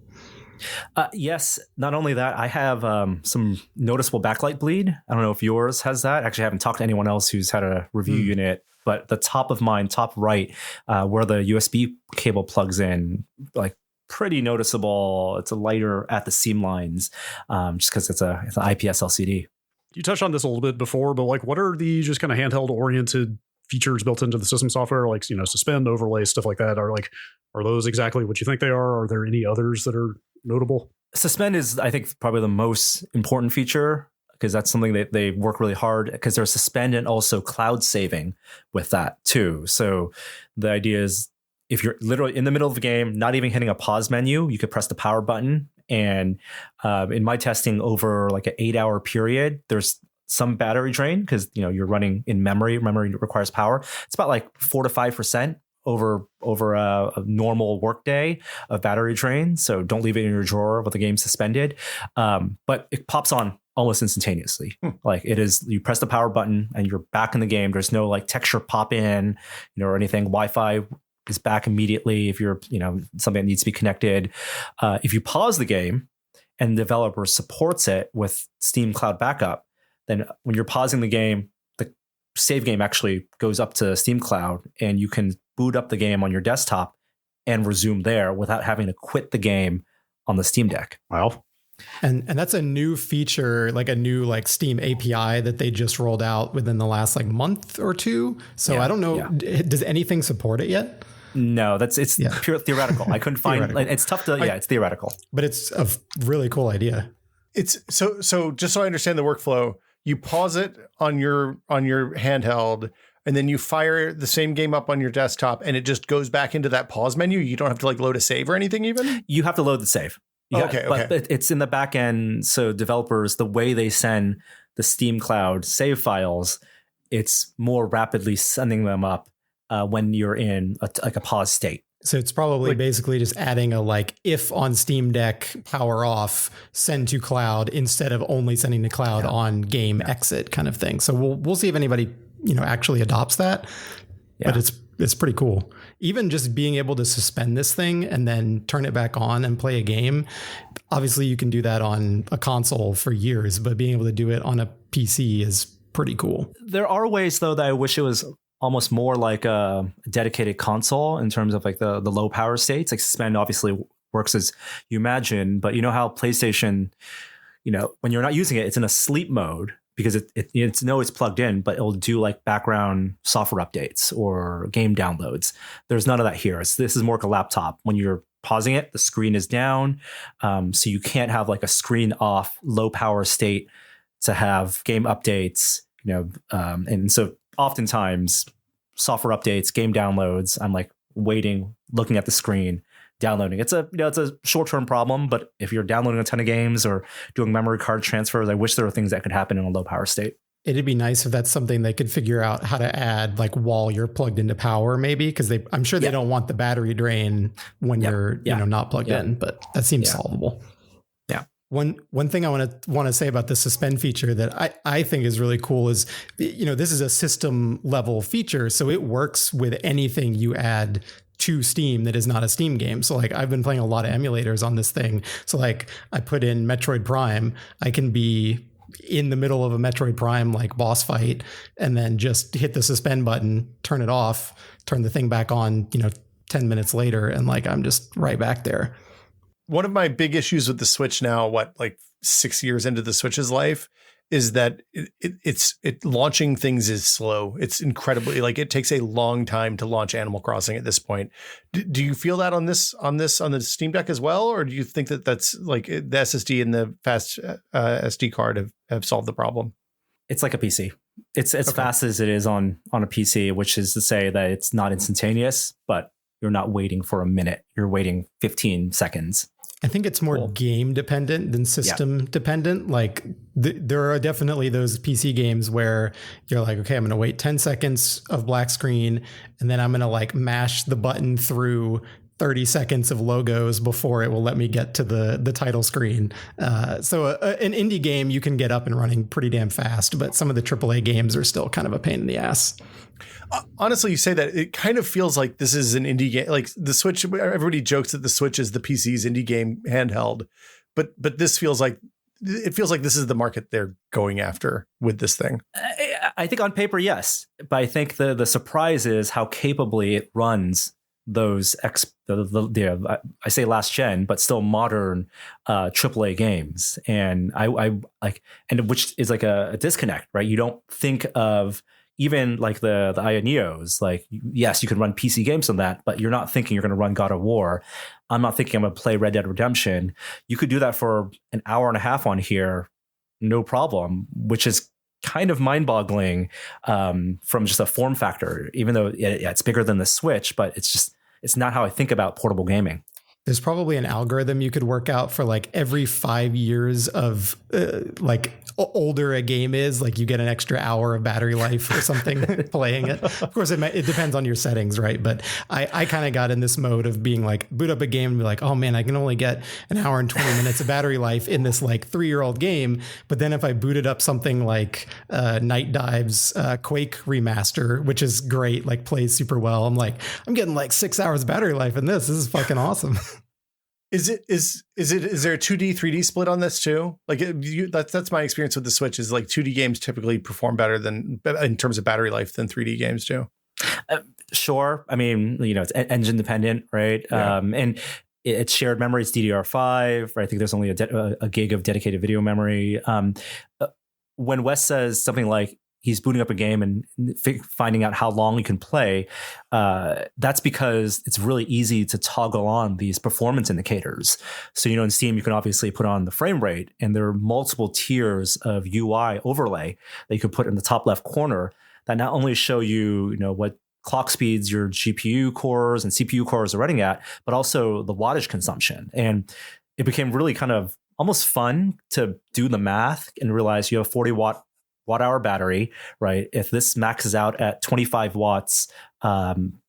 Yes. Not only that, I have some noticeable backlight bleed. I don't know if yours has that. Actually, I haven't talked to anyone else who's had a review unit, but the top of mine, top right, where the USB cable plugs in, like, pretty noticeable. It's a lighter at the seam lines, just because it's an IPS LCD. You touched on this a little bit before, but like, what are the just kind of handheld oriented features built into the system software, like suspend, overlay, stuff like that? Are those exactly what you think they are? Are there any others that are notable? Suspend is, I think, probably the most important feature, because that's something that they work really hard, because there's suspend and also cloud saving with that too. So the idea is, if you're literally in the middle of the game, not even hitting a pause menu, you could press the power button. And in my testing over like an 8-hour period, there's some battery drain because you're running in memory. Memory requires power. It's about like 4 to 5% over a normal workday of battery drain. So don't leave it in your drawer with the game suspended. But it pops on almost instantaneously. Like, it is, you press the power button and you're back in the game. There's no like texture pop in, or anything. Wi-Fi is back immediately if you're, something that needs to be connected. If you pause the game and the developer supports it with Steam Cloud Backup, then when you're pausing the game, the save game actually goes up to Steam Cloud, and you can boot up the game on your desktop and resume there without having to quit the game on the Steam Deck. Wow. And that's a new feature, like a new Steam API that they just rolled out within the last month or two. So yeah, I don't know. Yeah. Does anything support it yet? No, it's pure theoretical. I couldn't find, it's tough to, it's theoretical. But it's a really cool idea. It's so just so I understand the workflow, you pause it on your handheld, and then you fire the same game up on your desktop, and it just goes back into that pause menu. You don't have to load a save or anything even? You have to load the save. Okay. But it's in the back end. So developers, the way they send the Steam Cloud save files, it's more rapidly sending them up when you're in a pause state. So it's probably basically just adding a like if on Steam Deck power off, send to cloud instead of only sending to cloud on game exit kind of thing. So we'll see if anybody actually adopts that. Yeah. But it's pretty cool. Even just being able to suspend this thing and then turn it back on and play a game. Obviously, you can do that on a console for years, but being able to do it on a PC is pretty cool. There are ways though that I wish it was almost more like a dedicated console in terms of like the low power states. Like suspend obviously works as you imagine, but you know how PlayStation, when you're not using it, it's in a sleep mode because it's plugged in, but it'll do like background software updates or game downloads. There's none of that here. This is more like a laptop. When you're pausing it, the screen is down. So you can't have like a screen off low power state to have game updates, and so oftentimes software updates, game downloads, I'm like waiting, looking at the screen, downloading. It's a short-term problem, but if you're downloading a ton of games or doing memory card transfers, I wish there were things that could happen in a low power state. It'd be nice if that's something they could figure out how to add like while you're plugged into power, maybe, because I'm sure they don't want the battery drain when you're not plugged in, but that seems solvable. Yeah. One thing I want to say about the suspend feature that I think is really cool is, this is a system level feature, so it works with anything you add to Steam that is not a Steam game. So like I've been playing a lot of emulators on this thing. So like I put in Metroid Prime, I can be in the middle of a Metroid Prime like boss fight and then just hit the suspend button, turn it off, turn the thing back on, 10 minutes later, and like I'm just right back there. One of my big issues with the Switch now, 6 years into the Switch's life, is that it's launching things is slow. It's incredibly it takes a long time to launch Animal Crossing at this point. Do you feel that on the Steam Deck as well, or do you think that that's like the SSD and the fast SD card have solved the problem? It's like a PC. It's as fast as it is on a PC, which is to say that it's not instantaneous, but you're not waiting for a minute. You're waiting 15 seconds. I think it's more game dependent than system dependent. Like there are definitely those PC games where you're like, okay, I'm going to wait 10 seconds of black screen, and then I'm going to like mash the button through 30 seconds of logos before it will let me get to the title screen. So an indie game, you can get up and running pretty damn fast, but some of the AAA games are still kind of a pain in the ass. Honestly, you say that, it kind of feels like this is an indie game. Like the Switch, everybody jokes that the Switch is the PC's indie game handheld, but this feels like this is the market they're going after with this thing. I think on paper, yes, but I think the surprise is how capably it runs those I say last gen, but still modern AAA games, and I and which is like a disconnect, right? You don't think of even like the Aya Neos, like, yes, you can run PC games on that, but you're not thinking you're going to run God of War. I'm not thinking I'm going to play Red Dead Redemption. You could do that for an hour and a half on here, no problem, which is kind of mind-boggling from just a form factor, even though it's bigger than the Switch, but it's not how I think about portable gaming. There's probably an algorithm you could work out for like every 5 years of older a game is, like you get an extra hour of battery life or something playing it. Of course, it depends on your settings, right? But I kind of got in this mode of being like, boot up a game and be like, oh man, I can only get an hour and 20 minutes of battery life in this like 3-year-old game. But then if I booted up something like Night Dive's Quake remaster, which is great, like plays super well, I'm like, I'm getting like 6 hours of battery life in this. This is fucking awesome. Is there a 2D 3D split on this too? Like that's my experience with the Switch, is like 2D games typically perform better in terms of battery life than 3D games do. Sure. I mean, it's engine dependent, right? Yeah. And it's shared memory. It's DDR5. Right? I think there's only a gig of dedicated video memory. When Wes says something like he's booting up a game and finding out how long you can play, that's because it's really easy to toggle on these performance indicators. So, in Steam, you can obviously put on the frame rate, and there are multiple tiers of UI overlay that you can put in the top left corner that not only show you, what clock speeds your GPU cores and CPU cores are running at, but also the wattage consumption. And it became really kind of almost fun to do the math and realize you have a 40 watt watt-hour battery, right? If this maxes out at 25 watts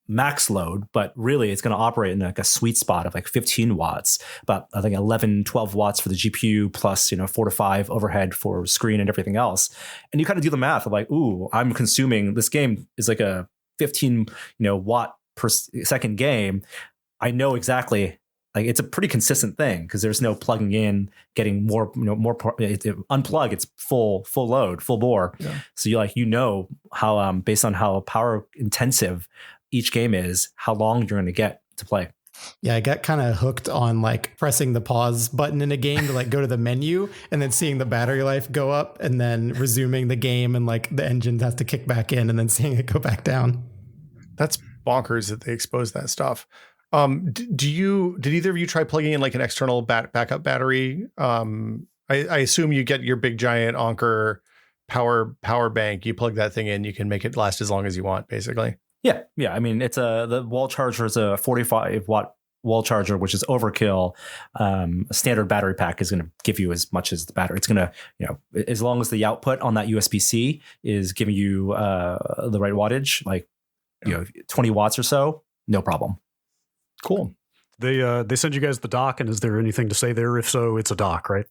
max load, but really it's going to operate in like a sweet spot of like 15 watts, about I think 11, 12 watts for the GPU plus, 4 to 5 overhead for screen and everything else. And you kind of do the math of like, ooh, I'm consuming, this game is like a 15, watt per second game. I know exactly, like it's a pretty consistent thing because there's no plugging in, getting more, unplug, it's full load, full bore. Yeah. So you how, based on how power intensive each game is, how long you're going to get to play. Yeah, I got kind of hooked on like pressing the pause button in a game to like go to the menu and then seeing the battery life go up and then resuming the game and like the engine has to kick back in and then seeing it go back down. That's bonkers that they expose that stuff. Did either of you try plugging in like an external backup battery? I assume you get your big giant Anker power bank. You plug that thing in, you can make it last as long as you want, basically. Yeah. I mean, it's the wall charger is a 45 watt wall charger, which is overkill. A standard battery pack is going to give you as much as the battery. It's going to, as long as the output on that USB-C is giving you the right wattage, like 20 watts or so, no problem. Cool. They send you guys the dock, and is there anything to say there? If so, it's a dock, right?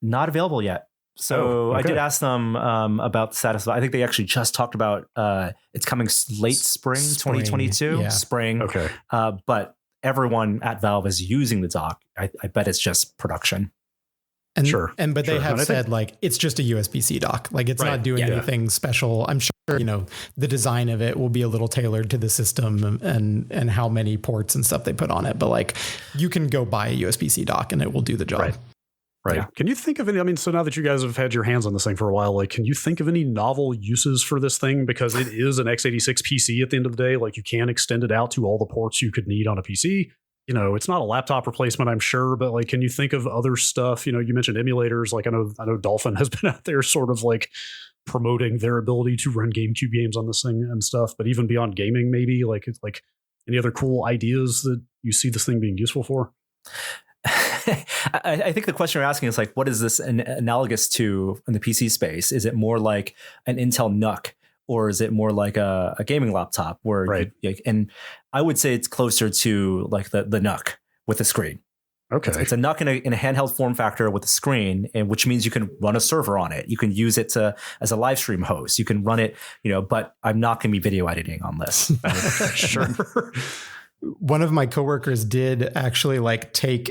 Not available yet. So okay. I did ask them about the status. I think they actually just talked about it's coming late spring 2022. Yeah. Spring. Okay. But everyone at Valve is using the dock. I bet it's just production. And but they have said like it's just a USB-C dock. Like it's not doing anything special. I'm sure the design of it will be a little tailored to the system and how many ports and stuff they put on it. But like you can go buy a USB-C dock and it will do the job. Right. Yeah. Can you think of any, so now that you guys have had your hands on this thing for a while, like, can you think of any novel uses for this thing? Because it is an x86 PC at the end of the day. Like, you can extend it out to all the ports you could need on a PC. It's not a laptop replacement, I'm sure, but like, can you think of other stuff? You mentioned emulators. Like, I know Dolphin has been out there sort of like promoting their ability to run GameCube games on this thing and stuff. But even beyond gaming, maybe like it's like any other cool ideas that you see this thing being useful for? I think the question you're asking is like, what is this analogous to in the PC space? Is it more like an Intel NUC, or is it more like a gaming laptop? Where and I would say it's closer to like the NUC with a screen. Okay, it's a NUC in a handheld form factor with a screen, and which means you can run a server on it. You can use it as a live stream host. You can run it, but I'm not going to be video editing on this. Sure. One of my coworkers did actually like take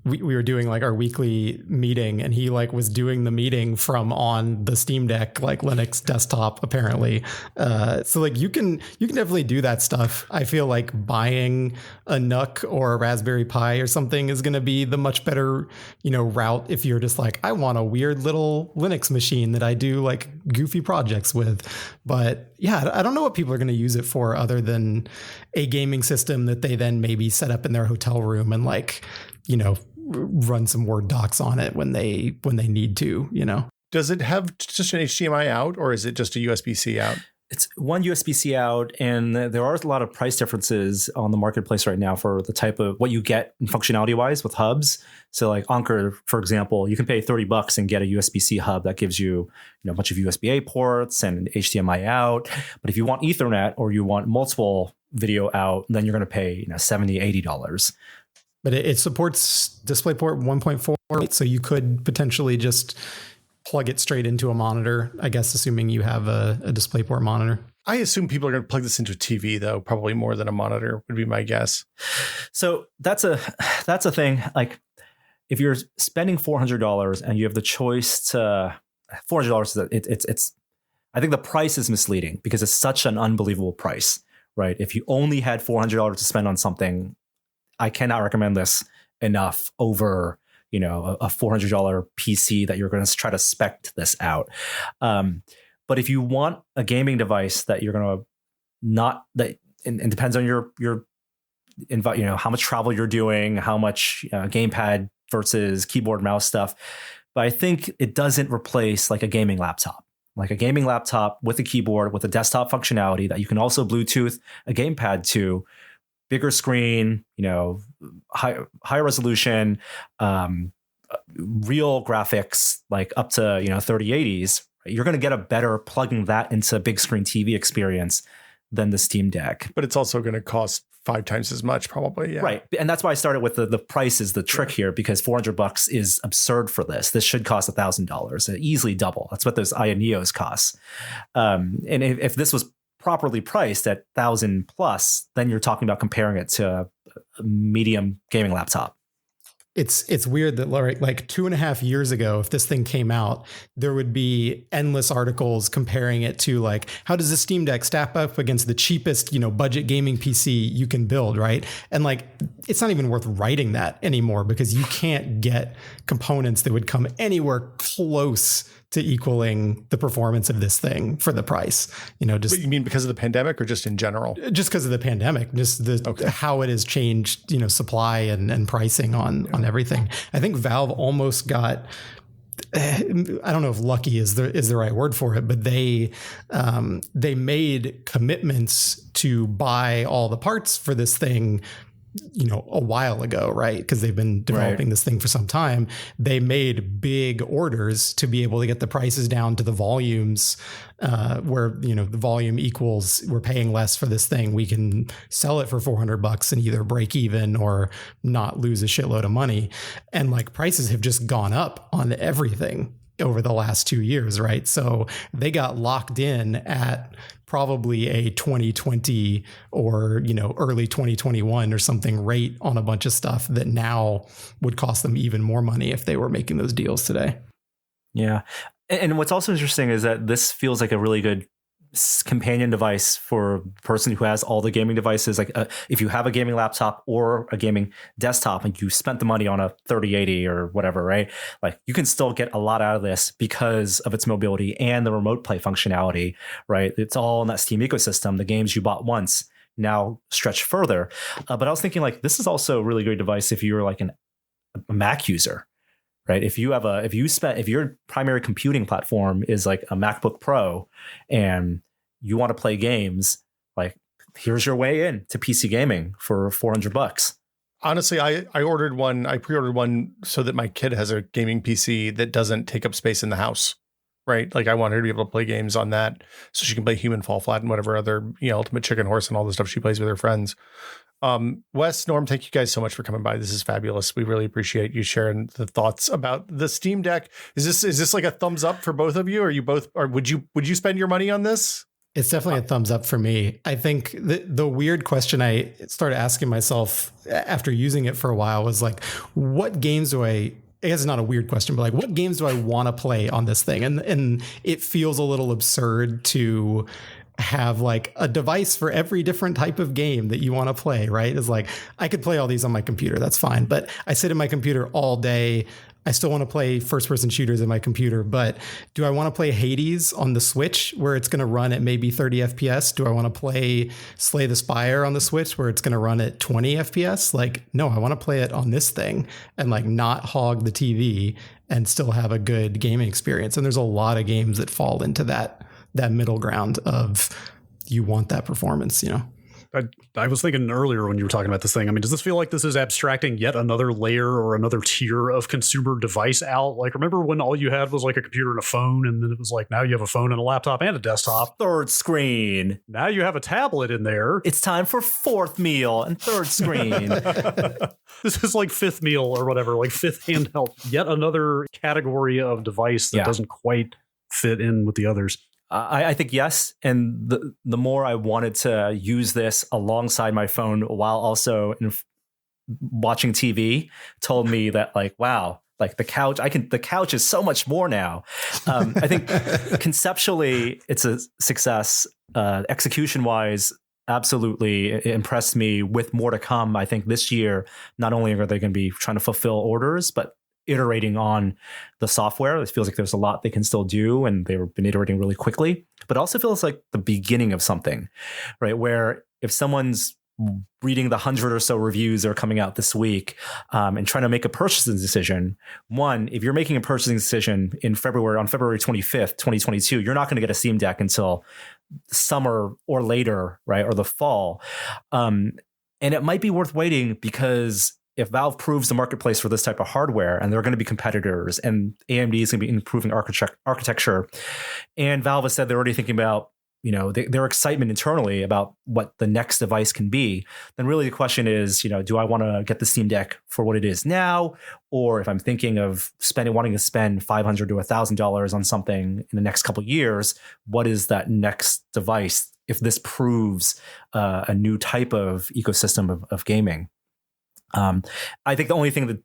we were doing like our weekly meeting and he like was doing the meeting from on the Steam Deck, like Linux desktop, apparently. So like you can definitely do that stuff. I feel like buying a NUC or a Raspberry Pi or something is going to be the much better, route if you're just like, I want a weird little Linux machine that I do like goofy projects with. But yeah, I don't know what people are going to use it for other than a gaming system that they then maybe set up in their hotel room and like, run some Word docs on it when they need to, Does it have just an HDMI out, or is it just a USB-C out? It's one USB-C out, and there are a lot of price differences on the marketplace right now for the type of what you get functionality-wise with hubs. So like Anker, for example, you can pay $30 and get a USB-C hub that gives you, a bunch of USB-A ports and HDMI out. But if you want Ethernet or you want multiple video out, then you're going to pay $70, $80. But it supports DisplayPort 1.4, so you could potentially just plug it straight into a monitor, I guess, assuming you have a DisplayPort monitor. I assume people are going to plug this into a TV, though, probably more than a monitor would be my guess. So that's a thing. Like, if you're spending $400 and you have the choice to $400, it's I think the price is misleading because it's such an unbelievable price, right? If you only had $400 to spend on something, I cannot recommend this enough over, a $400 PC that you're going to try to spec this out. But if you want a gaming device that you're going to it depends on your how much travel you're doing, how much gamepad versus keyboard mouse stuff. But I think it doesn't replace like a gaming laptop. Like a gaming laptop with a keyboard with a desktop functionality that you can also Bluetooth a gamepad to. Bigger screen, high resolution, real graphics, like up to 3080s Right? You're going to get a better plugging that into a big screen TV experience than the Steam Deck. But it's also going to cost 5 times as much, probably. Yeah. Right. And that's why I started with the price is the trick here, because $400 is absurd for this. This should cost $1,000, easily double. That's what those Aya Neos cost. And if this was properly priced at 1,000 plus, then you're talking about comparing it to a medium gaming laptop. It's weird that like 2.5 years ago, if this thing came out, there would be endless articles comparing it to like, how does the Steam Deck stack up against the cheapest, budget gaming PC you can build, right? And like, it's not even worth writing that anymore because you can't get components that would come anywhere close to equaling the performance of this thing for the price. Just But you mean because of the pandemic or just in general? Just because of the pandemic, just how it has changed, supply and pricing on everything. I think Valve almost got, I don't know if lucky is the right word for it, but they made commitments to buy all the parts for this thing a while ago, right? Because they've been developing this thing for some time. They made big orders to be able to get the prices down to the volumes where, the volume equals we're paying less for this thing. We can sell it for $400 and either break even or not lose a shitload of money. And like prices have just gone up on everything over the last 2 years, right? So they got locked in at probably a 2020 or, early 2021 or something rate on a bunch of stuff that now would cost them even more money if they were making those deals today. Yeah. And what's also interesting is that this feels like a really good companion device for a person who has all the gaming devices. Like if you have a gaming laptop or a gaming desktop and you spent the money on a 3080 or whatever, right? Like you can still get a lot out of this because of its mobility and the remote play functionality, right? It's all in that Steam ecosystem. The games you bought once now stretch further. But I was thinking like, this is also a really great device if you're like a Mac user, right? If your primary computing platform is like a MacBook Pro and you want to play games, like here's your way in to PC gaming for $400. Honestly, I pre-ordered one so that my kid has a gaming PC that doesn't take up space in the house, right? Like I want her to be able to play games on that so she can play Human Fall Flat and whatever other, Ultimate Chicken Horse and all the stuff she plays with her friends. Wes, Norm, thank you guys so much for coming by. This is fabulous. We really appreciate you sharing the thoughts about the Steam Deck. Is this like a thumbs up for both of you? Or would you spend your money on this? It's definitely a thumbs up for me. I think the weird question I started asking myself after using it for a while was like, what games do I guess it's not a weird question, but like, what games do I want to play on this thing? And it feels a little absurd to have like a device for every different type of game that you want to play, right? It's like, I could play all these on my computer. That's fine. But I sit in my computer all day. I still want to play first person shooters in my computer, but do I want to play Hades on the Switch where it's going to run at maybe 30 FPS? Do I want to play Slay the Spire on the Switch where it's going to run at 20 FPS? Like, no, I want to play it on this thing and like not hog the TV and still have a good gaming experience. And there's a lot of games that fall into that middle ground of you want that performance, I was thinking earlier when you were talking about this thing, I mean, does this feel like this is abstracting yet another layer or another tier of consumer device out? Like, remember when all you had was like a computer and a phone, and then it was like, now you have a phone and a laptop and a desktop. Third screen. Now you have a tablet in there. It's time for fourth meal and third screen. This is like fifth meal or whatever, like fifth handheld, yet another category of device that doesn't quite fit in with the others. I think yes. And the more I wanted to use this alongside my phone while also watching TV told me that like, wow, like the couch is so much more now. I think conceptually it's a success. Execution wise, absolutely it impressed me with more to come. I think this year, not only are they going to be trying to fulfill orders, but iterating on the software. It feels like there's a lot they can still do, and they've been iterating really quickly, but also feels like the beginning of something, right? Where if someone's reading the 100 or so reviews that are coming out this week and trying to make a purchasing decision, one, if you're making a purchasing decision on February 25th, 2022, you're not going to get a Steam Deck until summer or later, right? Or the fall. And it might be worth waiting because if Valve proves the marketplace for this type of hardware, and they're going to be competitors, and AMD is going to be improving architecture, and Valve has said they're already thinking about, you know, their excitement internally about what the next device can be, then really the question is, you know, do I want to get the Steam Deck for what it is now? Or if I'm thinking of wanting to spend $500 to $1,000 on something in the next couple of years, what is that next device if this proves a new type of ecosystem of gaming? I think the only thing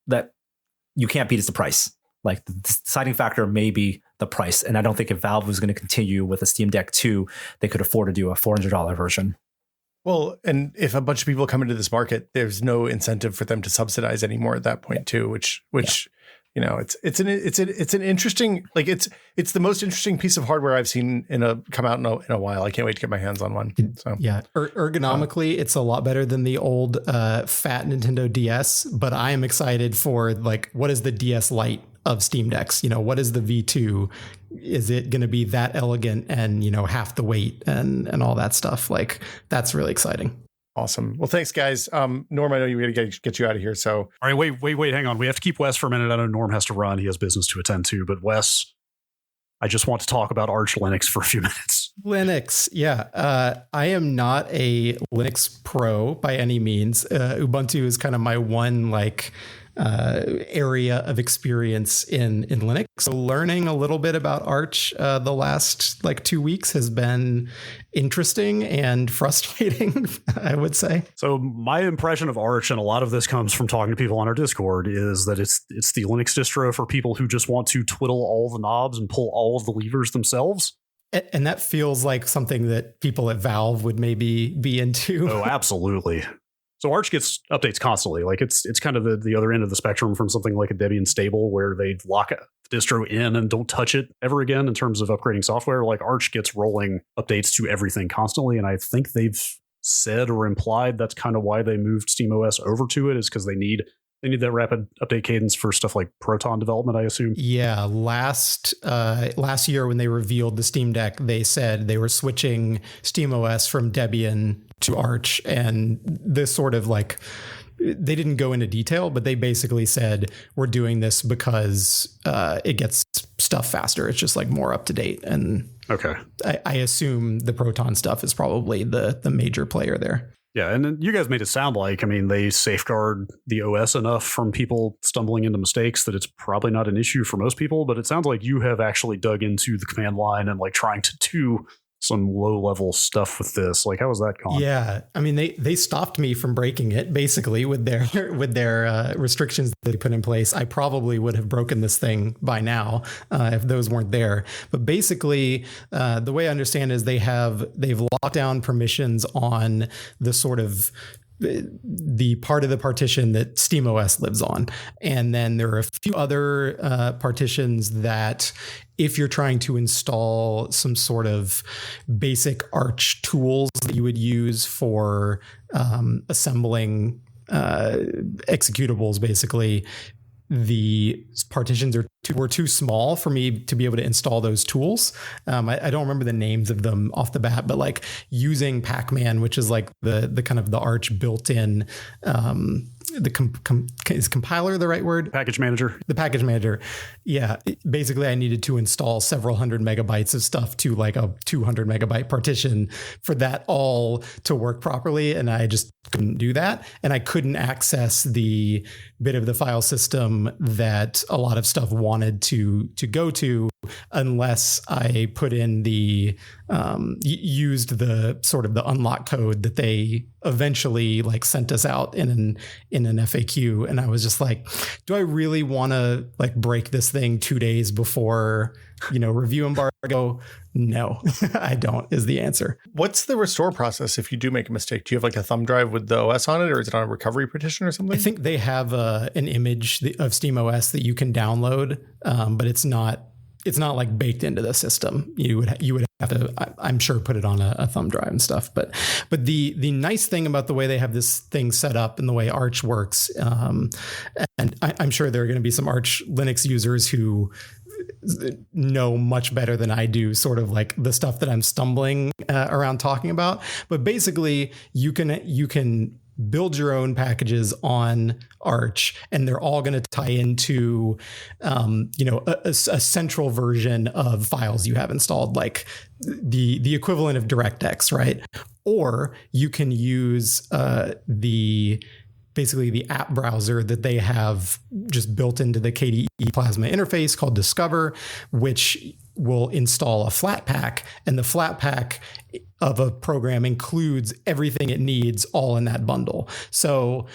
that you can't beat is the price. Like, the deciding factor may be the price. And I don't think if Valve was going to continue with a Steam Deck 2, they could afford to do a $400 version. Well, and if a bunch of people come into this market, there's no incentive for them to subsidize anymore at that point too, which you know, it's an interesting, like, it's the most interesting piece of hardware I've seen come out in a while. I can't wait to get my hands on one. So yeah, ergonomically, it's a lot better than the old fat Nintendo DS. But I am excited for, like, what is the DS Lite of Steam Decks? You know, what is the V2? Is it going to be that elegant and, you know, half the weight and all that stuff? Like, that's really exciting. Awesome. Well, thanks, guys. Norm, I know you got to get you out of here. So, all right, wait, hang on. We have to keep Wes for a minute. I know Norm has to run. He has business to attend to. But Wes, I just want to talk about Arch Linux for a few minutes. Linux, yeah. I am not a Linux pro by any means. Ubuntu is kind of my one, like, area of experience in Linux. So learning a little bit about Arch the last, like, 2 weeks has been interesting and frustrating, I would say. So my impression of Arch, and a lot of this comes from talking to people on our Discord, is that it's the Linux distro for people who just want to twiddle all the knobs and pull all of the levers themselves. And that feels like something that people at Valve would maybe be into. Oh, absolutely. So Arch gets updates constantly. Like, it's kind of the other end of the spectrum from something like a Debian stable, where they lock the distro in and don't touch it ever again in terms of upgrading software. Like, Arch gets rolling updates to everything constantly, and I think they've said or implied that's kind of why they moved SteamOS over to it, is because they need that rapid update cadence for stuff like Proton development, I assume. Yeah, last year when they revealed the Steam Deck, they said they were switching SteamOS from Debian to Arch, and this sort of, like, they didn't go into detail, but they basically said, we're doing this because it gets stuff faster. It's just, like, more up to date. And okay, I assume the Proton stuff is probably the major player there. Yeah, and you guys made it sound like, I mean, they safeguard the OS enough from people stumbling into mistakes that it's probably not an issue for most people, but it sounds like you have actually dug into the command line and, like, trying to do some low-level stuff with this. Like, how was that gone? Yeah, I mean, they stopped me from breaking it, basically, with their restrictions that they put in place. I probably would have broken this thing by now if those weren't there. But basically, the way I understand is they've locked down permissions on the sort of the part of the partition that SteamOS lives on. And then there are a few other partitions that, if you're trying to install some sort of basic Arch tools that you would use for assembling executables, basically, the partitions were too small for me to be able to install those tools. I don't remember the names of them off the bat, but, like, using Pac-Man, which is, like, the kind of the Arch built-in, is compiler the right word? Package manager. The package manager. Yeah. Basically, I needed to install several hundred megabytes of stuff to, like, a 200 megabyte partition for that all to work properly. And I just couldn't do that. And I couldn't access the bit of the file system that a lot of stuff wanted to go to unless I put in the used the sort of the unlock code that they eventually, like, sent us out in an FAQ. And I was just like, do I really want to, like, break this thing 2 days before, you know, review embargo? No, I don't, is the answer. What's the restore process if you do make a mistake? Do you have, like, a thumb drive with the OS on it, or is it on a recovery partition or something? I think they have an image of SteamOS that you can download, but it's not like baked into the system. You would have to, I'm sure, put it on a thumb drive and stuff. But the nice thing about the way they have this thing set up and the way Arch works, and I'm sure there are going to be some Arch Linux users who know much better than I do, sort of like the stuff that I'm stumbling around talking about. But basically, you can build your own packages on Arch, and they're all going to tie into, a central version of files you have installed, like the equivalent of DirectX, right? Or you can use basically the app browser that they have just built into the KDE Plasma interface called Discover, which will install a Flatpak, and the Flatpak of a program includes everything it needs all in that bundle. So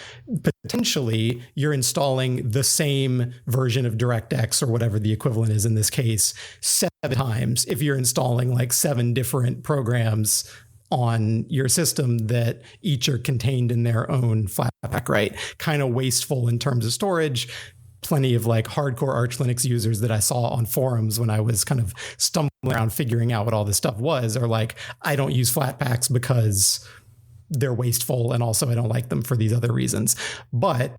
potentially you're installing the same version of DirectX or whatever the equivalent is in this case 7 times if you're installing like 7 different programs on your system that each are contained in their own Flatpak, right? Kind of wasteful in terms of storage. Plenty of like hardcore Arch Linux users that I saw on forums when I was kind of stumbling around figuring out what all this stuff was are like, I don't use Flatpaks because they're wasteful, and also I don't like them for these other reasons. But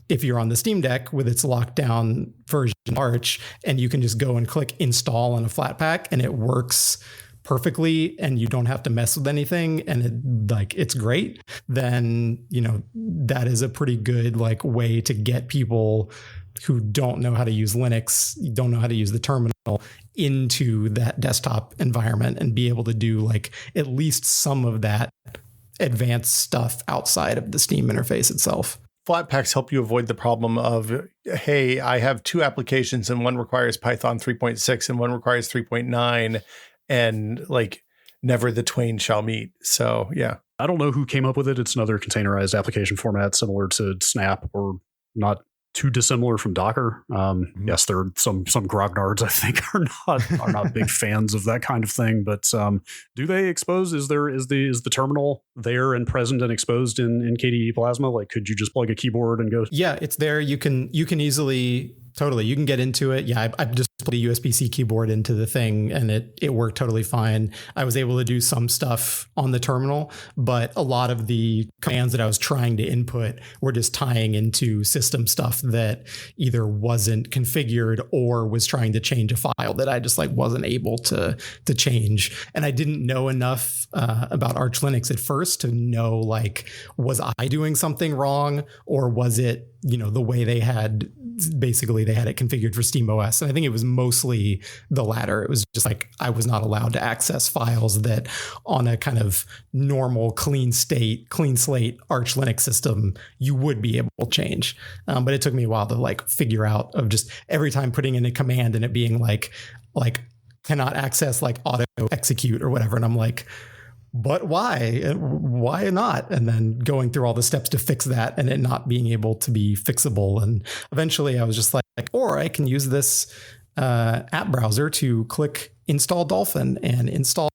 if you're on the Steam Deck with its locked down version of Arch, and you can just go and click install on a Flatpak and it works perfectly and you don't have to mess with anything, and it's great, then that is a pretty good like way to get people who don't know how to use Linux, don't know how to use the terminal, into that desktop environment and be able to do like at least some of that advanced stuff outside of the Steam interface itself. Flatpaks help you avoid the problem of, hey, I have 2 applications and one requires Python 3.6 and one requires 3.9. And like never the twain shall meet. So, yeah. I don't know who came up with it. It's another containerized application format similar to Snap, or not too dissimilar from Docker. Yes, there are some grognards I think are not big fans of that kind of thing. But do they expose? Is the terminal there and present and exposed in KDE Plasma? Like, could you just plug a keyboard and go? Yeah, it's there. You can easily. Totally. You can get into it. Yeah, I just put a USB-C keyboard into the thing and it worked totally fine. I was able to do some stuff on the terminal, but a lot of the commands that I was trying to input were just tying into system stuff that either wasn't configured or was trying to change a file that I just like wasn't able to change. And I didn't know enough about Arch Linux at first to know, like, was I doing something wrong, or was it, the way they had it configured for SteamOS. And I think it was mostly the latter. It was just like I was not allowed to access files that on a kind of normal clean slate Arch Linux system you would be able to change. But it took me a while to like figure out, of just every time putting in a command and it being like cannot access like auto execute or whatever. And I'm like, but why? Why not? And then going through all the steps to fix that and it not being able to be fixable. And eventually I was just like, or I can use this app browser to click install Dolphin and install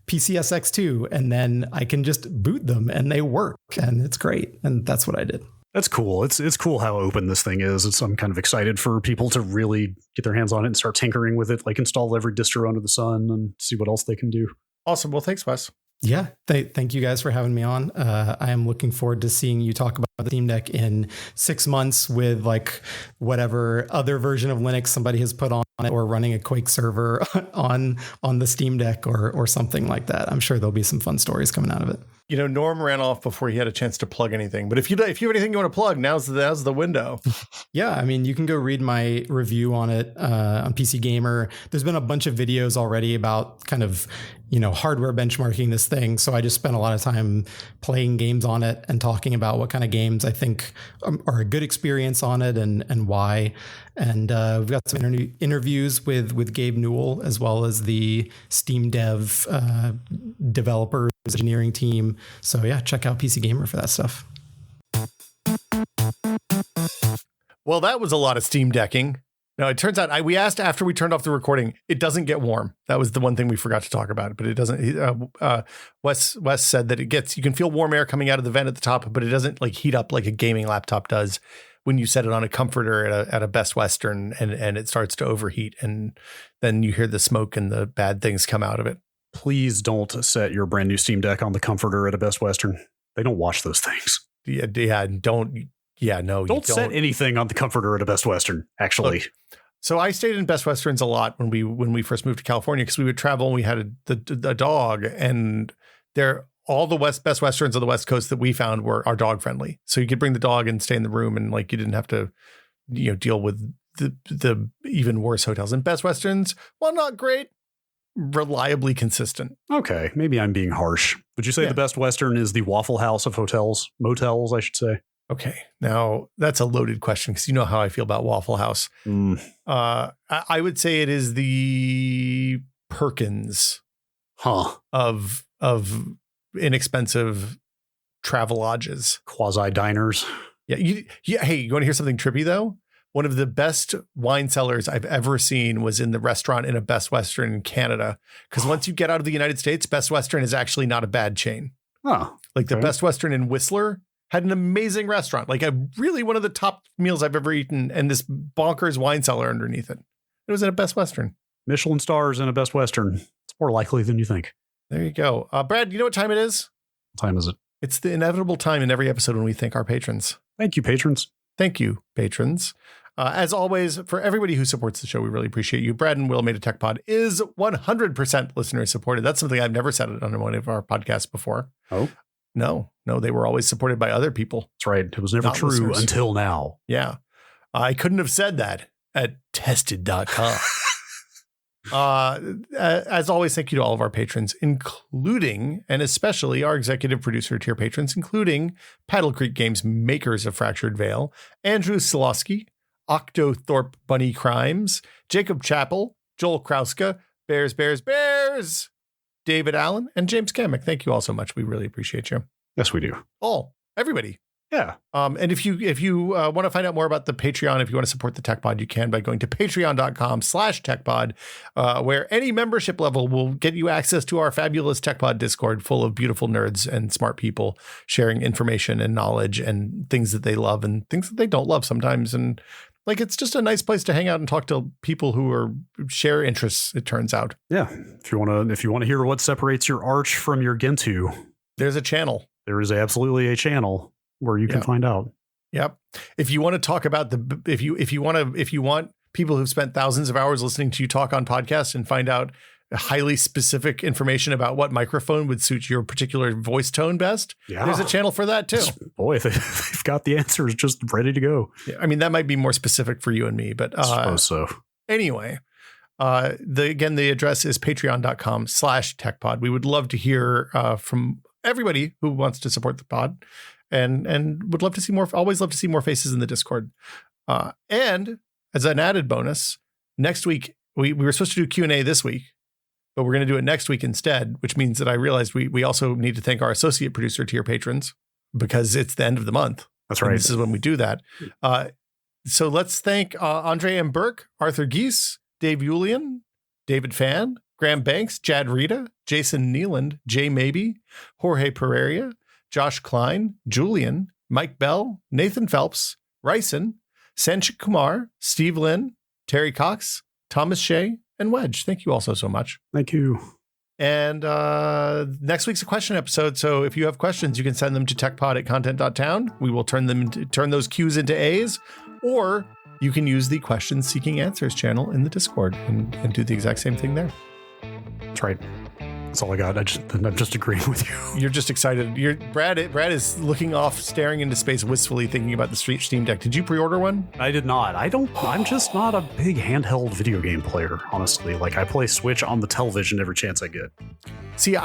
PCSX2, and then I can just boot them and they work and it's great. And that's what I did. That's cool. It's cool how open this thing is. I'm kind of excited for people to really get their hands on it and start tinkering with it, like install every distro under the sun and see what else they can do. Awesome. Well, thanks, Wes. Yeah, thank you guys for having me on. I am looking forward to seeing you talk about the Steam Deck in 6 months with like whatever other version of Linux somebody has put on it, or running a Quake server on the Steam Deck or something like that. I'm sure there'll be some fun stories coming out of it. Norm ran off before he had a chance to plug anything. But if you have anything you want to plug, now's the window. Yeah, I mean, you can go read my review on it on PC Gamer. There's been a bunch of videos already about kind of hardware benchmarking this thing. So I just spent a lot of time playing games on it and talking about what kind of games I think are a good experience on it and why. And we've got some interviews with Gabe Newell, as well as the Steam Dev developers, engineering team. So yeah, check out PC Gamer for that stuff. Well, that was a lot of Steam Decking. No, it turns out we asked after we turned off the recording. It doesn't get warm. That was the one thing we forgot to talk about. But it doesn't. Wes said that you can feel warm air coming out of the vent at the top, but it doesn't like heat up like a gaming laptop does when you set it on a comforter at a Best Western and it starts to overheat, and then you hear the smoke and the bad things come out of it. Please don't set your brand new Steam Deck on the comforter at a Best Western. They don't watch those things. Don't set anything on the comforter at a Best Western, actually. Look, so I stayed in Best Westerns a lot when we first moved to California, because we would travel and we had a dog, and they're all the best Westerns on the West Coast that we found are dog friendly. So you could bring the dog and stay in the room, and like you didn't have to, deal with the even worse hotels. And Best Westerns, while not great, reliably consistent. Okay, maybe I'm being harsh. Would you say the Best Western is the Waffle House of motels, I should say? Okay, now that's a loaded question because you know how I feel about Waffle House. I would say it is the Perkins of inexpensive travel lodges, quasi diners. Yeah. Hey, you want to hear something trippy though? One of the best wine cellars I've ever seen was in the restaurant in a Best Western in Canada. Because once you get out of the United States, Best Western is actually not a bad chain. Oh, like the Best Western in Whistler had an amazing restaurant, like one of the top meals I've ever eaten, and this bonkers wine cellar underneath it. It was at a Best Western. Michelin stars in a Best Western. It's more likely than you think. There you go. Brad, you know what time it is? What time is it? It's the inevitable time in every episode when we thank our patrons. Thank you, patrons. Thank you, patrons. As always, for everybody who supports the show, we really appreciate you. Brad and Will Made a Tech Pod is 100% listener supported. That's something I've never said on one of our podcasts before. Oh? No, they were always supported by other people. That's right. It was never true listeners. Until now. Yeah. I couldn't have said that at tested.com. As always, thank you to all of our patrons, including and especially our executive producer tier patrons, including Paddle Creek Games makers of Fractured Veil, Andrew Silosky, Octothorpe Bunny Crimes, Jacob Chappell, Joel Krauska, Bears, David Allen, and James Kamek. Thank you all so much. We really appreciate you. Yes, we do. Everybody. Yeah. And if you want to find out more about the Patreon, if you want to support the Tech Pod, you can by going to patreon.com/techpod, where any membership level will get you access to our fabulous Tech Pod Discord full of beautiful nerds and smart people sharing information and knowledge and things that they love and things that they don't love sometimes. And like, it's just a nice place to hang out and talk to people who share interests, it turns out. Yeah. If you want to hear what separates your Arch from your Gentoo, there's a channel. There is absolutely a channel where you can find out. Yep. If you want to talk about if you want people who've spent thousands of hours listening to you talk on podcasts and find out highly specific information about what microphone would suit your particular voice tone best, there's a channel for that too. Boy, they've got the answers just ready to go. Yeah, I mean, that might be more specific for you and me, but I suppose so. Anyway, the address is patreon.com/techpod. We would love to hear from everybody who wants to support the pod. And would love to see more. Always love to see more faces in the Discord. And as an added bonus, next week we were supposed to do Q&A this week, but we're going to do it next week instead. Which means that I realized we also need to thank our associate producer tier patrons because it's the end of the month. That's right. This is when we do that. So let's thank Andre M. Burke, Arthur Geese, Dave Yulian, David Fan, Graham Banks, Jad Rita, Jason Nealand, Jay Maybe, Jorge Pereira, Josh Klein, Julian, Mike Bell, Nathan Phelps, Ryson, Sanchit Kumar, Steve Lynn, Terry Cox, Thomas Shea, and Wedge. Thank you also so much. Thank you. And next week's a question episode. So if you have questions, you can send them to techpod@content.town. We will turn those Q's into A's, or you can use the questions seeking answers channel in the Discord and do the exact same thing there. That's right. That's all I got. I'm just agreeing with you. You're just excited. Brad is looking off, staring into space wistfully, thinking about the Steam Deck. Did you pre-order one? I did not. I'm just not a big handheld video game player, honestly. Like, I play Switch on the television every chance I get. See,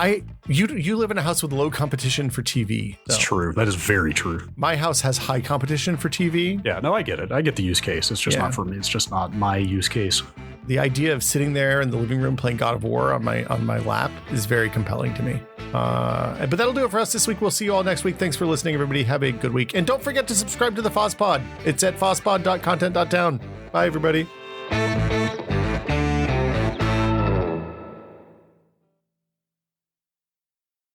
you live in a house with low competition for TV. It's true. That is very true. My house has high competition for TV. Yeah, no, I get it. I get the use case. It's just not for me. It's just not my use case. The idea of sitting there in the living room playing God of War on my lap is very compelling to me. But that'll do it for us this week. We'll see you all next week. Thanks for listening, everybody. Have a good week. And don't forget to subscribe to the FozPod. It's at fozpod.content.town. Bye, everybody.